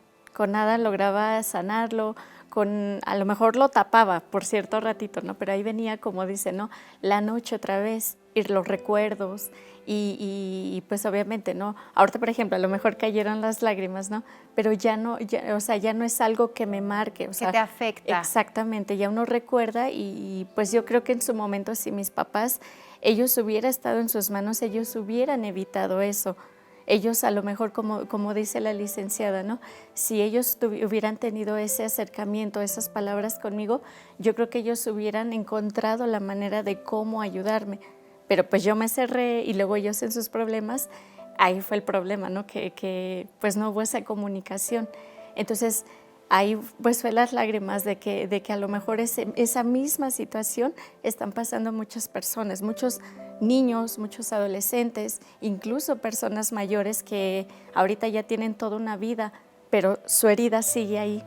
lograba sanarlo, a lo mejor lo tapaba por cierto ratito, ¿no? Pero ahí venía, como dice, ¿no? La noche otra vez y los recuerdos y pues obviamente, ¿no? Ahorita, por ejemplo, a lo mejor cayeron las lágrimas, ¿no? Pero ya no, o sea, ya no es algo que me marque. O sea, que te afecta. Exactamente, ya uno recuerda y pues yo creo que en su momento si mis papás, ellos hubiera estado en sus manos, ellos hubieran evitado eso. Ellos a lo mejor, como dice la licenciada, ¿no? Si ellos hubieran tenido ese acercamiento, esas palabras conmigo, yo creo que ellos hubieran encontrado la manera de cómo ayudarme. Pero pues yo me cerré y luego ellos en sus problemas, ahí fue el problema, ¿no? Que pues no hubo esa comunicación. Entonces ahí pues fue las lágrimas de que a lo mejor esa misma situación están pasando muchas personas, muchos niños, muchos adolescentes, incluso personas mayores que ahorita ya tienen toda una vida, pero su herida sigue ahí.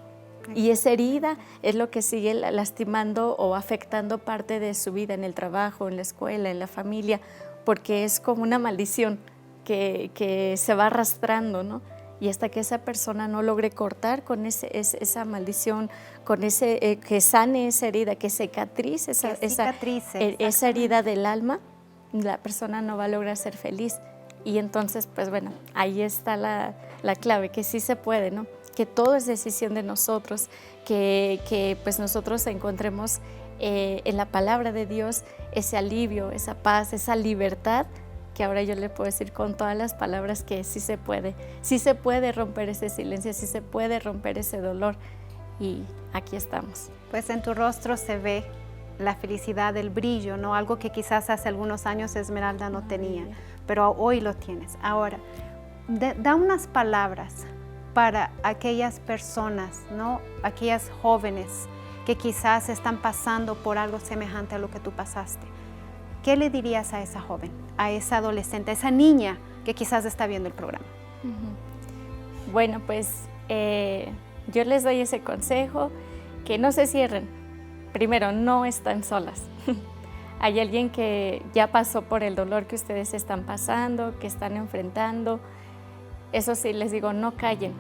Y esa herida es lo que sigue lastimando o afectando parte de su vida en el trabajo, en la escuela, en la familia, porque es como una maldición que se va arrastrando, ¿no? Y hasta que esa persona no logre cortar con esa maldición, con que sane esa herida, que cicatrice esa herida del alma, la persona no va a lograr ser feliz. Y entonces, pues bueno, ahí está la clave, que sí se puede, ¿no? Que todo es decisión de nosotros, que pues nosotros encontremos en la palabra de Dios ese alivio, esa paz, esa libertad, que ahora yo le puedo decir con todas las palabras que sí se puede romper ese silencio, sí se puede romper ese dolor, y aquí estamos. Pues en tu rostro se ve la felicidad, el brillo, ¿no? Algo que quizás hace algunos años Esmeralda no tenía, pero hoy lo tienes. Ahora, da unas palabras para aquellas personas, ¿no? Aquellas jóvenes que quizás están pasando por algo semejante a lo que tú pasaste. ¿Qué le dirías a esa joven, a esa adolescente, a esa niña que quizás está viendo el programa? Bueno, pues yo les doy ese consejo, que no se cierren. Primero, no están solas. Hay alguien que ya pasó por el dolor que ustedes están pasando, que están enfrentando. Eso sí, les digo, no callen,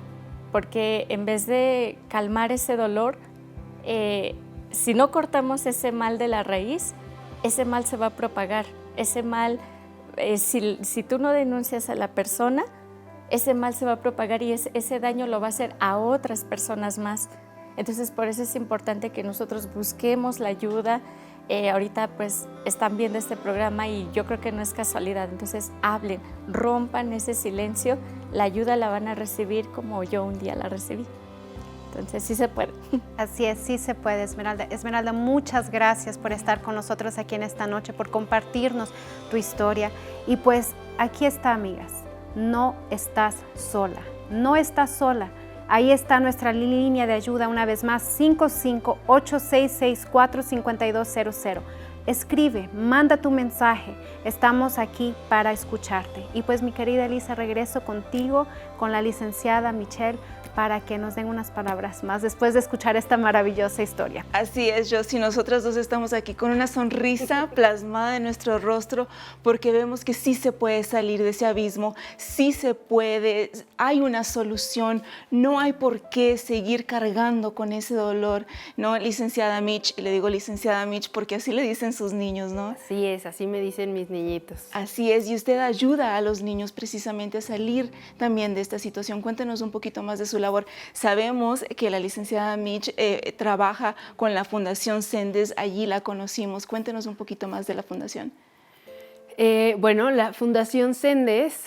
porque en vez de calmar ese dolor, si no cortamos ese mal de la raíz, ese mal se va a propagar. Ese mal, si tú no denuncias a la persona, ese mal se va a propagar y ese daño lo va a hacer a otras personas más. Entonces, por eso es importante que nosotros busquemos la ayuda. Ahorita pues están viendo este programa y yo creo que no es casualidad. Entonces, hablen, rompan ese silencio. La ayuda la van a recibir como yo un día la recibí. Entonces, sí se puede. Así es, sí se puede, Esmeralda. Esmeralda, muchas gracias por estar con nosotros aquí en esta noche, por compartirnos tu historia. Y pues aquí está, amigas, no estás sola, no estás sola. Ahí está nuestra línea de ayuda, una vez más, 55-8664-5200. Escribe, manda tu mensaje, estamos aquí para escucharte. Y pues mi querida Elisa, regreso contigo, con la licenciada Michelle, para que nos den unas palabras más después de escuchar esta maravillosa historia. Así es, Josie, nosotras dos estamos aquí con una sonrisa plasmada en nuestro rostro, porque vemos que sí se puede salir de ese abismo, sí se puede, hay una solución, no hay por qué seguir cargando con ese dolor, ¿no? Licenciada Mitch, y le digo licenciada Mitch porque así le dicen sus niños, ¿no? Así es, así me dicen mis niñitos. Así es, y usted ayuda a los niños precisamente a salir también de esta situación. Cuéntenos un poquito más de su labor. Sabemos que la licenciada Mitch trabaja con la Fundación Sendes, allí la conocimos. Cuéntenos un poquito más de la fundación. Bueno, la Fundación Sendes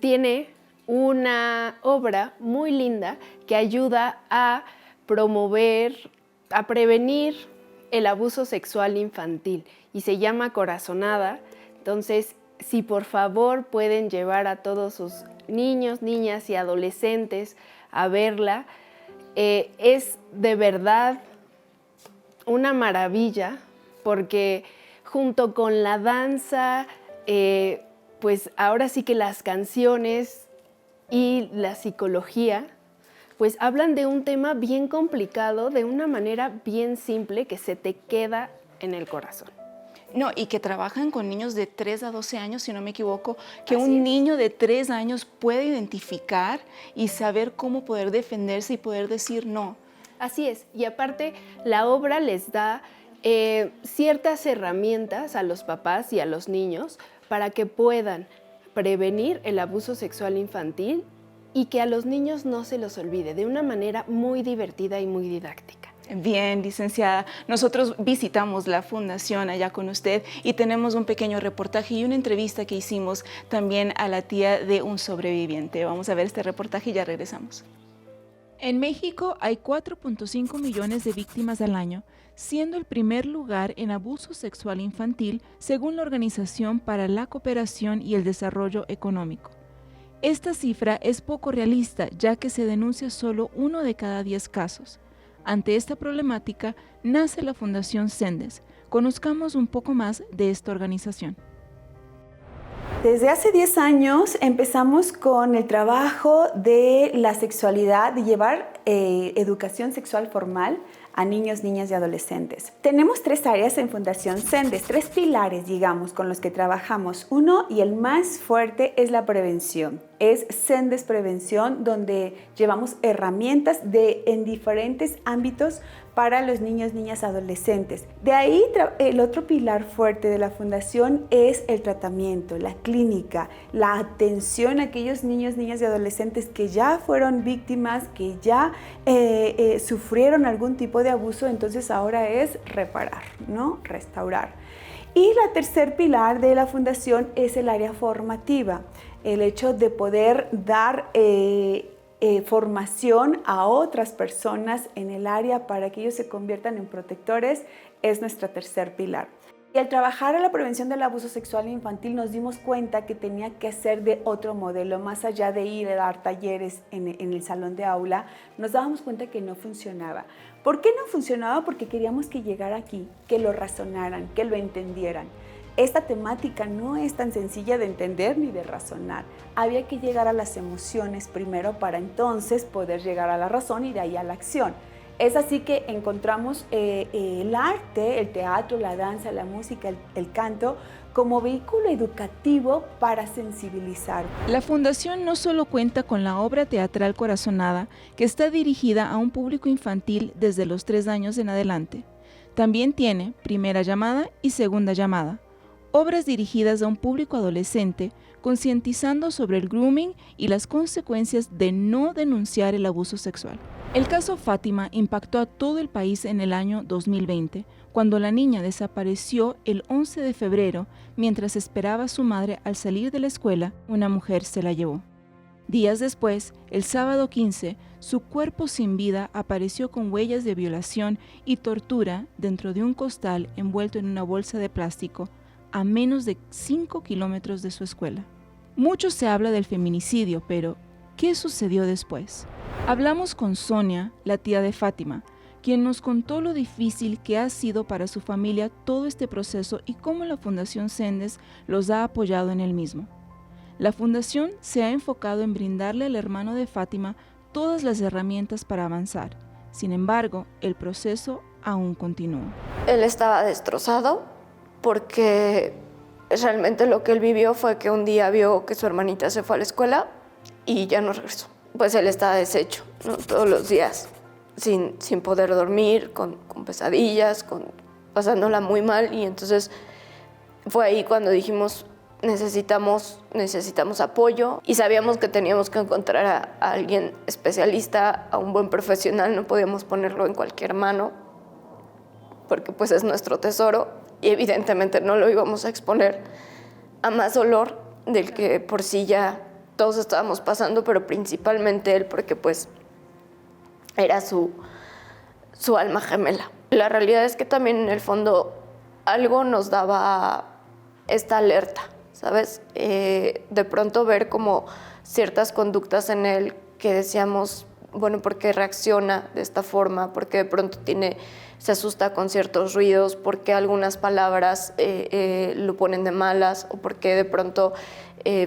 tiene una obra muy linda que ayuda a promover, a prevenir el abuso sexual infantil y se llama Corazonada. Entonces, si por favor pueden llevar a todos sus niños, niñas y adolescentes a verla, es de verdad una maravilla, porque junto con la danza, pues ahora sí que las canciones y la psicología, pues hablan de un tema bien complicado de una manera bien simple que se te queda en el corazón. No, y que trabajan con niños de 3 a 12 años, si no me equivoco, que un niño de 3 años puede identificar y saber cómo poder defenderse y poder decir no. Así es, y aparte la obra les da ciertas herramientas a los papás y a los niños para que puedan prevenir el abuso sexual infantil y que a los niños no se los olvide de una manera muy divertida y muy didáctica. Bien, licenciada. Nosotros visitamos la fundación allá con usted y tenemos un pequeño reportaje y una entrevista que hicimos también a la tía de un sobreviviente. Vamos a ver este reportaje y ya regresamos. En México hay 4.5 millones de víctimas al año, siendo el primer lugar en abuso sexual infantil según la Organización para la Cooperación y el Desarrollo Económico. Esta cifra es poco realista, ya que se denuncia solo 1 de cada 10 casos. Ante esta problemática, nace la Fundación Sendes. Conozcamos un poco más de esta organización. Desde hace 10 años empezamos con el trabajo de la sexualidad, de llevar educación sexual formal a niños, niñas y adolescentes. Tenemos 3 áreas en Fundación Sendes, 3 pilares, digamos, con los que trabajamos. Uno, y el más fuerte, es la prevención. Es Sendes Prevención, donde llevamos herramientas en diferentes ámbitos para los niños, niñas, adolescentes. De ahí, el otro pilar fuerte de la Fundación es el tratamiento, la clínica, la atención a aquellos niños, niñas y adolescentes que ya fueron víctimas, que ya sufrieron algún tipo de abuso, entonces ahora es reparar, ¿no? Restaurar. Y la tercer pilar de la Fundación es el área formativa, el hecho de poder dar formación a otras personas en el área para que ellos se conviertan en protectores es nuestro tercer pilar. Y al trabajar en la prevención del abuso sexual infantil nos dimos cuenta que tenía que ser de otro modelo, más allá de ir a dar talleres en el salón de aula, nos dábamos cuenta que no funcionaba. ¿Por qué no funcionaba? Porque queríamos que llegara aquí, que lo razonaran, que lo entendieran. Esta temática no es tan sencilla de entender ni de razonar. Había que llegar a las emociones primero para entonces poder llegar a la razón y de ahí a la acción. Es así que encontramos el arte, el teatro, la danza, la música, el canto como vehículo educativo para sensibilizar. La Fundación no solo cuenta con la obra teatral Corazonada, que está dirigida a un público infantil desde los 3 años en adelante. También tiene Primera Llamada y Segunda Llamada, obras dirigidas a un público adolescente, concientizando sobre el grooming y las consecuencias de no denunciar el abuso sexual. El caso Fátima impactó a todo el país en el año 2020, cuando la niña desapareció el 11 de febrero mientras esperaba a su madre al salir de la escuela. Una mujer se la llevó. Días después, el sábado 15, su cuerpo sin vida apareció con huellas de violación y tortura dentro de un costal envuelto en una bolsa de plástico, a menos de 5 kilómetros de su escuela. Mucho se habla del feminicidio, pero ¿qué sucedió después? Hablamos con Sonia, la tía de Fátima, quien nos contó lo difícil que ha sido para su familia todo este proceso y cómo la Fundación Sendes los ha apoyado en el mismo. La Fundación se ha enfocado en brindarle al hermano de Fátima todas las herramientas para avanzar. Sin embargo, el proceso aún continúa. Él estaba destrozado porque realmente lo que él vivió fue que un día vio que su hermanita se fue a la escuela y ya no regresó. Pues él estaba deshecho, ¿no? Todos los días, sin poder dormir, con pesadillas, pasándola muy mal. Y entonces fue ahí cuando dijimos, necesitamos apoyo, y sabíamos que teníamos que encontrar a alguien especialista, a un buen profesional. No podíamos ponerlo en cualquier mano porque pues es nuestro tesoro y evidentemente no lo íbamos a exponer a más dolor del que por sí ya todos estábamos pasando, pero principalmente él, porque pues era su alma gemela. La realidad es que también en el fondo algo nos daba esta alerta, ¿sabes? De pronto ver como ciertas conductas en él que decíamos, bueno, ¿por qué reacciona de esta forma? ¿Por qué de pronto se asusta con ciertos ruidos? ¿Por qué algunas palabras lo ponen de malas? ¿O por qué de pronto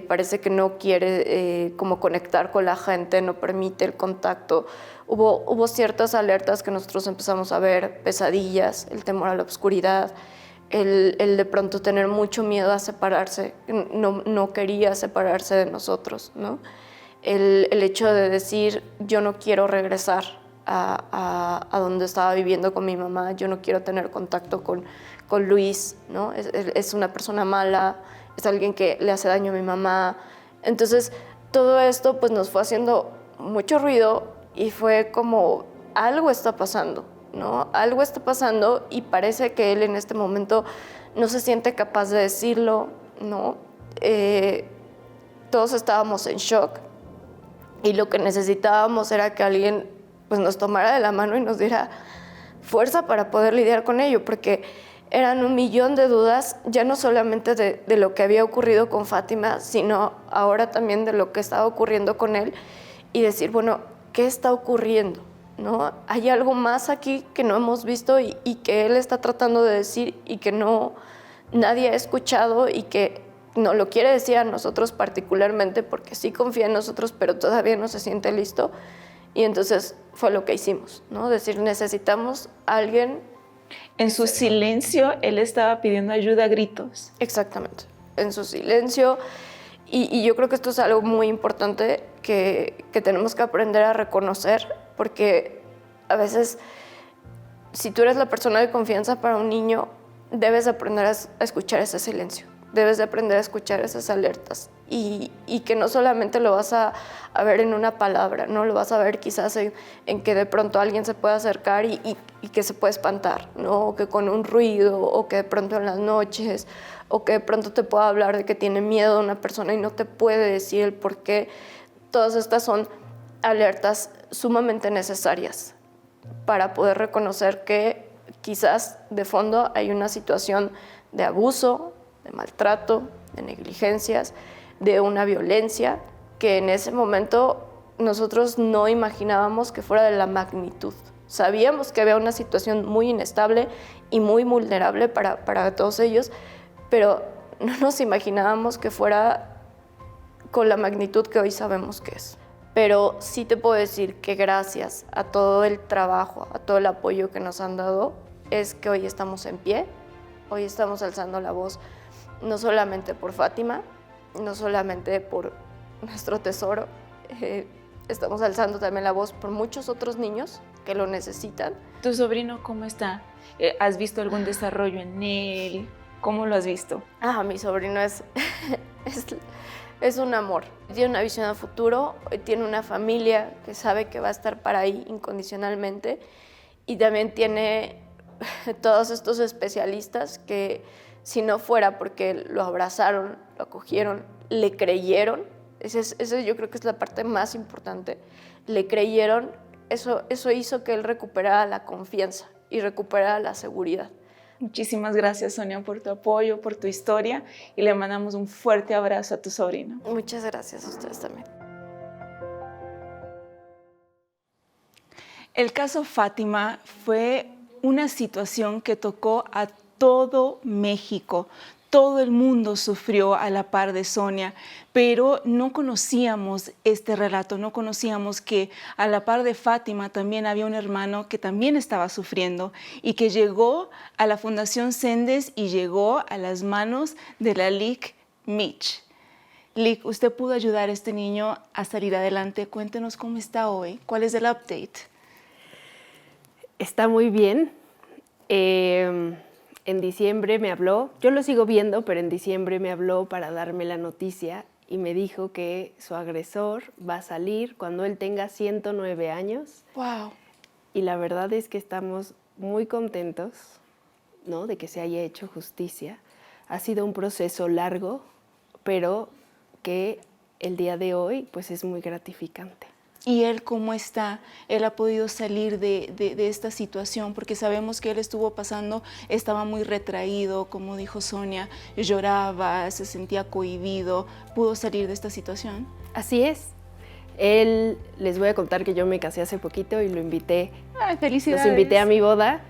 parece que no quiere como conectar con la gente, no permite el contacto? Hubo ciertas alertas que nosotros empezamos a ver, pesadillas, el temor a la oscuridad, el de pronto tener mucho miedo a separarse, no quería separarse de nosotros, ¿no? El hecho de decir, yo no quiero regresar a donde estaba viviendo con mi mamá, yo no quiero tener contacto con Luis, ¿no? Es una persona mala, es alguien que le hace daño a mi mamá. Entonces, todo esto pues nos fue haciendo mucho ruido y fue como, algo está pasando, ¿no? Algo está pasando y parece que él en este momento no se siente capaz de decirlo, ¿no? Todos estábamos en shock y lo que necesitábamos era que alguien pues, nos tomara de la mano y nos diera fuerza para poder lidiar con ello, porque eran 1.000.000 de dudas, ya no solamente de lo que había ocurrido con Fátima, sino ahora también de lo que estaba ocurriendo con él y decir, bueno, ¿qué está ocurriendo? ¿No? Hay algo más aquí que no hemos visto y que él está tratando de decir y que nadie ha escuchado y que no lo quiere decir a nosotros particularmente porque sí confía en nosotros, pero todavía no se siente listo. Y entonces fue lo que hicimos, ¿no? Decir, necesitamos a alguien. En su silencio, él estaba pidiendo ayuda a gritos. Exactamente, en su silencio. Y yo creo que esto es algo muy importante que tenemos que aprender a reconocer, porque a veces, si tú eres la persona de confianza para un niño, debes aprender a escuchar ese silencio, debes de aprender a escuchar esas alertas y que no solamente lo vas a ver en una palabra, ¿no? Lo vas a ver quizás en que de pronto alguien se pueda acercar y que se puede espantar, ¿no? O que con un ruido, o que de pronto en las noches, o que de pronto te pueda hablar de que tiene miedo a una persona y no te puede decir el por qué. Todas estas son alertas sumamente necesarias para poder reconocer que quizás de fondo hay una situación de abuso, de maltrato, de negligencias, de una violencia que en ese momento nosotros no imaginábamos que fuera de la magnitud. Sabíamos que había una situación muy inestable y muy vulnerable para todos ellos, pero no nos imaginábamos que fuera con la magnitud que hoy sabemos que es. Pero sí te puedo decir que gracias a todo el trabajo, a todo el apoyo que nos han dado, es que hoy estamos en pie, hoy estamos alzando la voz, no solamente por Fátima, no solamente por nuestro tesoro, estamos alzando también la voz por muchos otros niños que lo necesitan. ¿Tu sobrino cómo está? ¿Has visto algún desarrollo en él? ¿Cómo lo has visto? Mi sobrino es un amor. Tiene una visión a futuro, tiene una familia que sabe que va a estar para ahí incondicionalmente y también tiene todos estos especialistas que si no fuera porque lo abrazaron, lo acogieron, le creyeron, eso yo creo que es la parte más importante, le creyeron, eso hizo que él recuperara la confianza y recuperara la seguridad. Muchísimas gracias, Sonia, por tu apoyo, por tu historia y le mandamos un fuerte abrazo a tu sobrino. Muchas gracias a ustedes también. El caso Fátima fue una situación que tocó a todo México. Todo el mundo sufrió a la par de Sonia, pero no conocíamos este relato, no conocíamos que a la par de Fátima también había un hermano que también estaba sufriendo y que llegó a la Fundación Sendes y llegó a las manos de la Lic Mitch. Lic, usted pudo ayudar a este niño a salir adelante. Cuéntenos cómo está hoy, cuál es el update. Está muy bien. En diciembre me habló, yo lo sigo viendo, pero en diciembre me habló para darme la noticia y me dijo que su agresor va a salir cuando él tenga 109 años. ¡Wow! Y la verdad es que estamos muy contentos, ¿no?, de que se haya hecho justicia. Ha sido un proceso largo, pero que el día de hoy pues es muy gratificante. ¿Y él cómo está? ¿Él ha podido salir de esta situación? Porque sabemos que él estuvo pasando, estaba muy retraído, como dijo Sonia, lloraba, se sentía cohibido. ¿Pudo salir de esta situación? Así es. Él, les voy a contar que yo me casé hace poquito y lo invité. ¡Ay, felicidades! Los invité a mi boda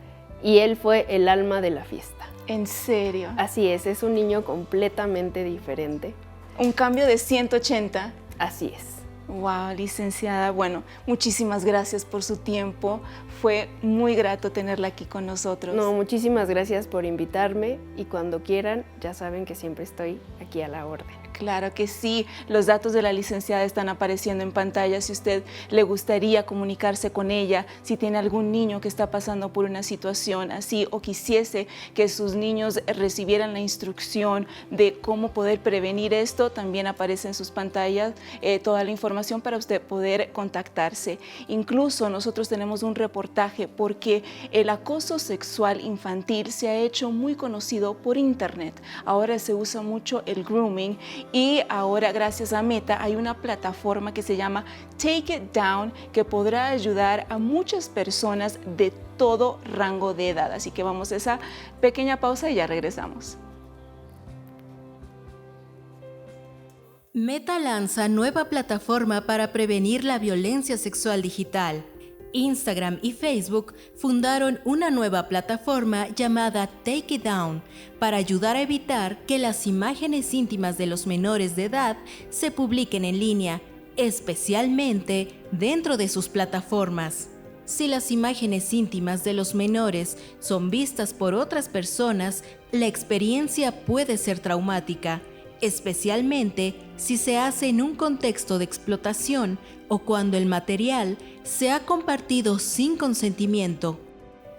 y él fue el alma de la fiesta. ¿En serio? Así es un niño completamente diferente. Un cambio de 180. Así es. Wow, licenciada. Bueno, muchísimas gracias por su tiempo. Fue muy grato tenerla aquí con nosotros. No, muchísimas gracias por invitarme y cuando quieran, ya saben que siempre estoy aquí a la orden. Claro que sí, los datos de la licenciada están apareciendo en pantalla. Si usted le gustaría comunicarse con ella, si tiene algún niño que está pasando por una situación así o quisiese que sus niños recibieran la instrucción de cómo poder prevenir esto, también aparece en sus pantallas toda la información para usted poder contactarse. Incluso nosotros tenemos un reportaje porque el acoso sexual infantil se ha hecho muy conocido por internet. Ahora se usa mucho el grooming y ahora gracias a Meta hay una plataforma que se llama Take It Down que podrá ayudar a muchas personas de todo rango de edad. Así que vamos a esa pequeña pausa y ya regresamos. Meta lanza nueva plataforma para prevenir la violencia sexual digital. Instagram y Facebook fundaron una nueva plataforma llamada Take It Down para ayudar a evitar que las imágenes íntimas de los menores de edad se publiquen en línea, especialmente dentro de sus plataformas. Si las imágenes íntimas de los menores son vistas por otras personas, la experiencia puede ser traumática, especialmente si se hace en un contexto de explotación o cuando el material se ha compartido sin consentimiento.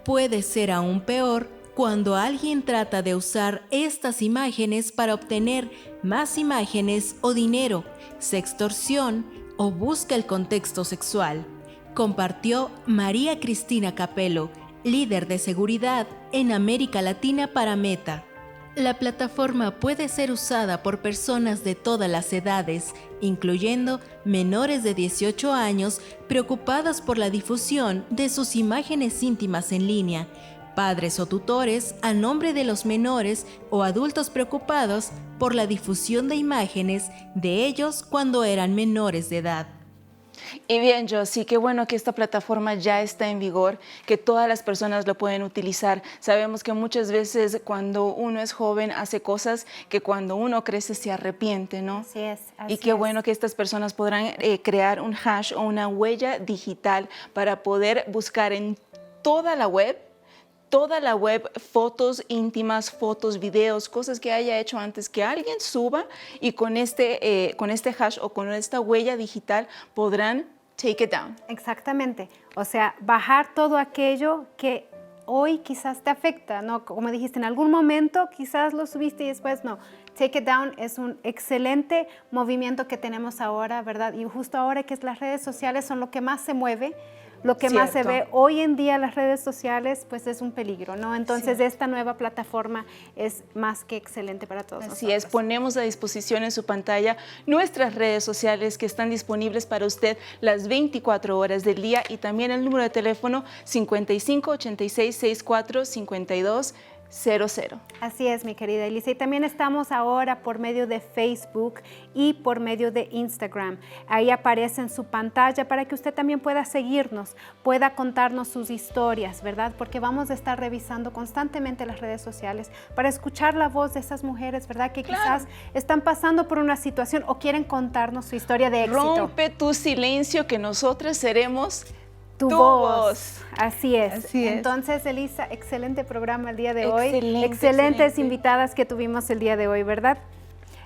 Puede ser aún peor cuando alguien trata de usar estas imágenes para obtener más imágenes o dinero, sextorsión o busca el contexto sexual, compartió María Cristina Capello, líder de seguridad en América Latina para Meta. La plataforma puede ser usada por personas de todas las edades, incluyendo menores de 18 años preocupadas por la difusión de sus imágenes íntimas en línea, padres o tutores a nombre de los menores o adultos preocupados por la difusión de imágenes de ellos cuando eran menores de edad. Y bien, Josie, qué bueno que esta plataforma ya está en vigor, que todas las personas lo pueden utilizar. Sabemos que muchas veces cuando uno es joven hace cosas que cuando uno crece se arrepiente, ¿no? Así es. Y qué bueno que estas personas podrán crear un hash o una huella digital para poder buscar en toda la web, fotos íntimas, fotos, videos, cosas que haya hecho antes que alguien suba y con este hash o con esta huella digital podrán take it down. Exactamente, o sea, bajar todo aquello que hoy quizás te afecta, ¿no? Como dijiste, en algún momento quizás lo subiste y después no. Take It Down es un excelente movimiento que tenemos ahora, ¿verdad? Y justo ahora que las redes sociales son lo que más se mueve, lo que más se ve hoy en día en las redes sociales, pues es un peligro, ¿no? Entonces esta nueva plataforma es más que excelente para todos nosotros. Así es, ponemos a disposición en su pantalla nuestras redes sociales que están disponibles para usted las 24 horas del día y también el número de teléfono 55 86 64 52 00. Así es, mi querida Elisa. Y también estamos ahora por medio de Facebook y por medio de Instagram. Ahí aparece en su pantalla para que usted también pueda seguirnos, pueda contarnos sus historias, ¿verdad? Porque vamos a estar revisando constantemente las redes sociales para escuchar la voz de esas mujeres, ¿verdad? Que quizás están pasando por una situación o quieren contarnos su historia de éxito. Rompe tu silencio que nosotras seremos tu voz. Así es. Así es. Entonces, Elisa, excelente programa el día de hoy. Excelentes invitadas que tuvimos el día de hoy, ¿verdad?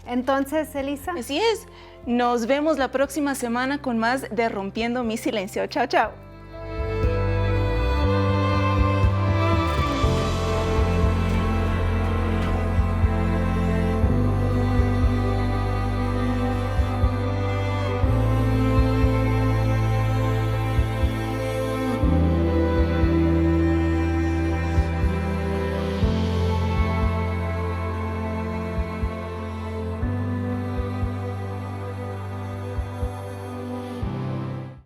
Entonces, Elisa. Así es. Nos vemos la próxima semana con más de Rompiendo mi Silencio. Chao, chao.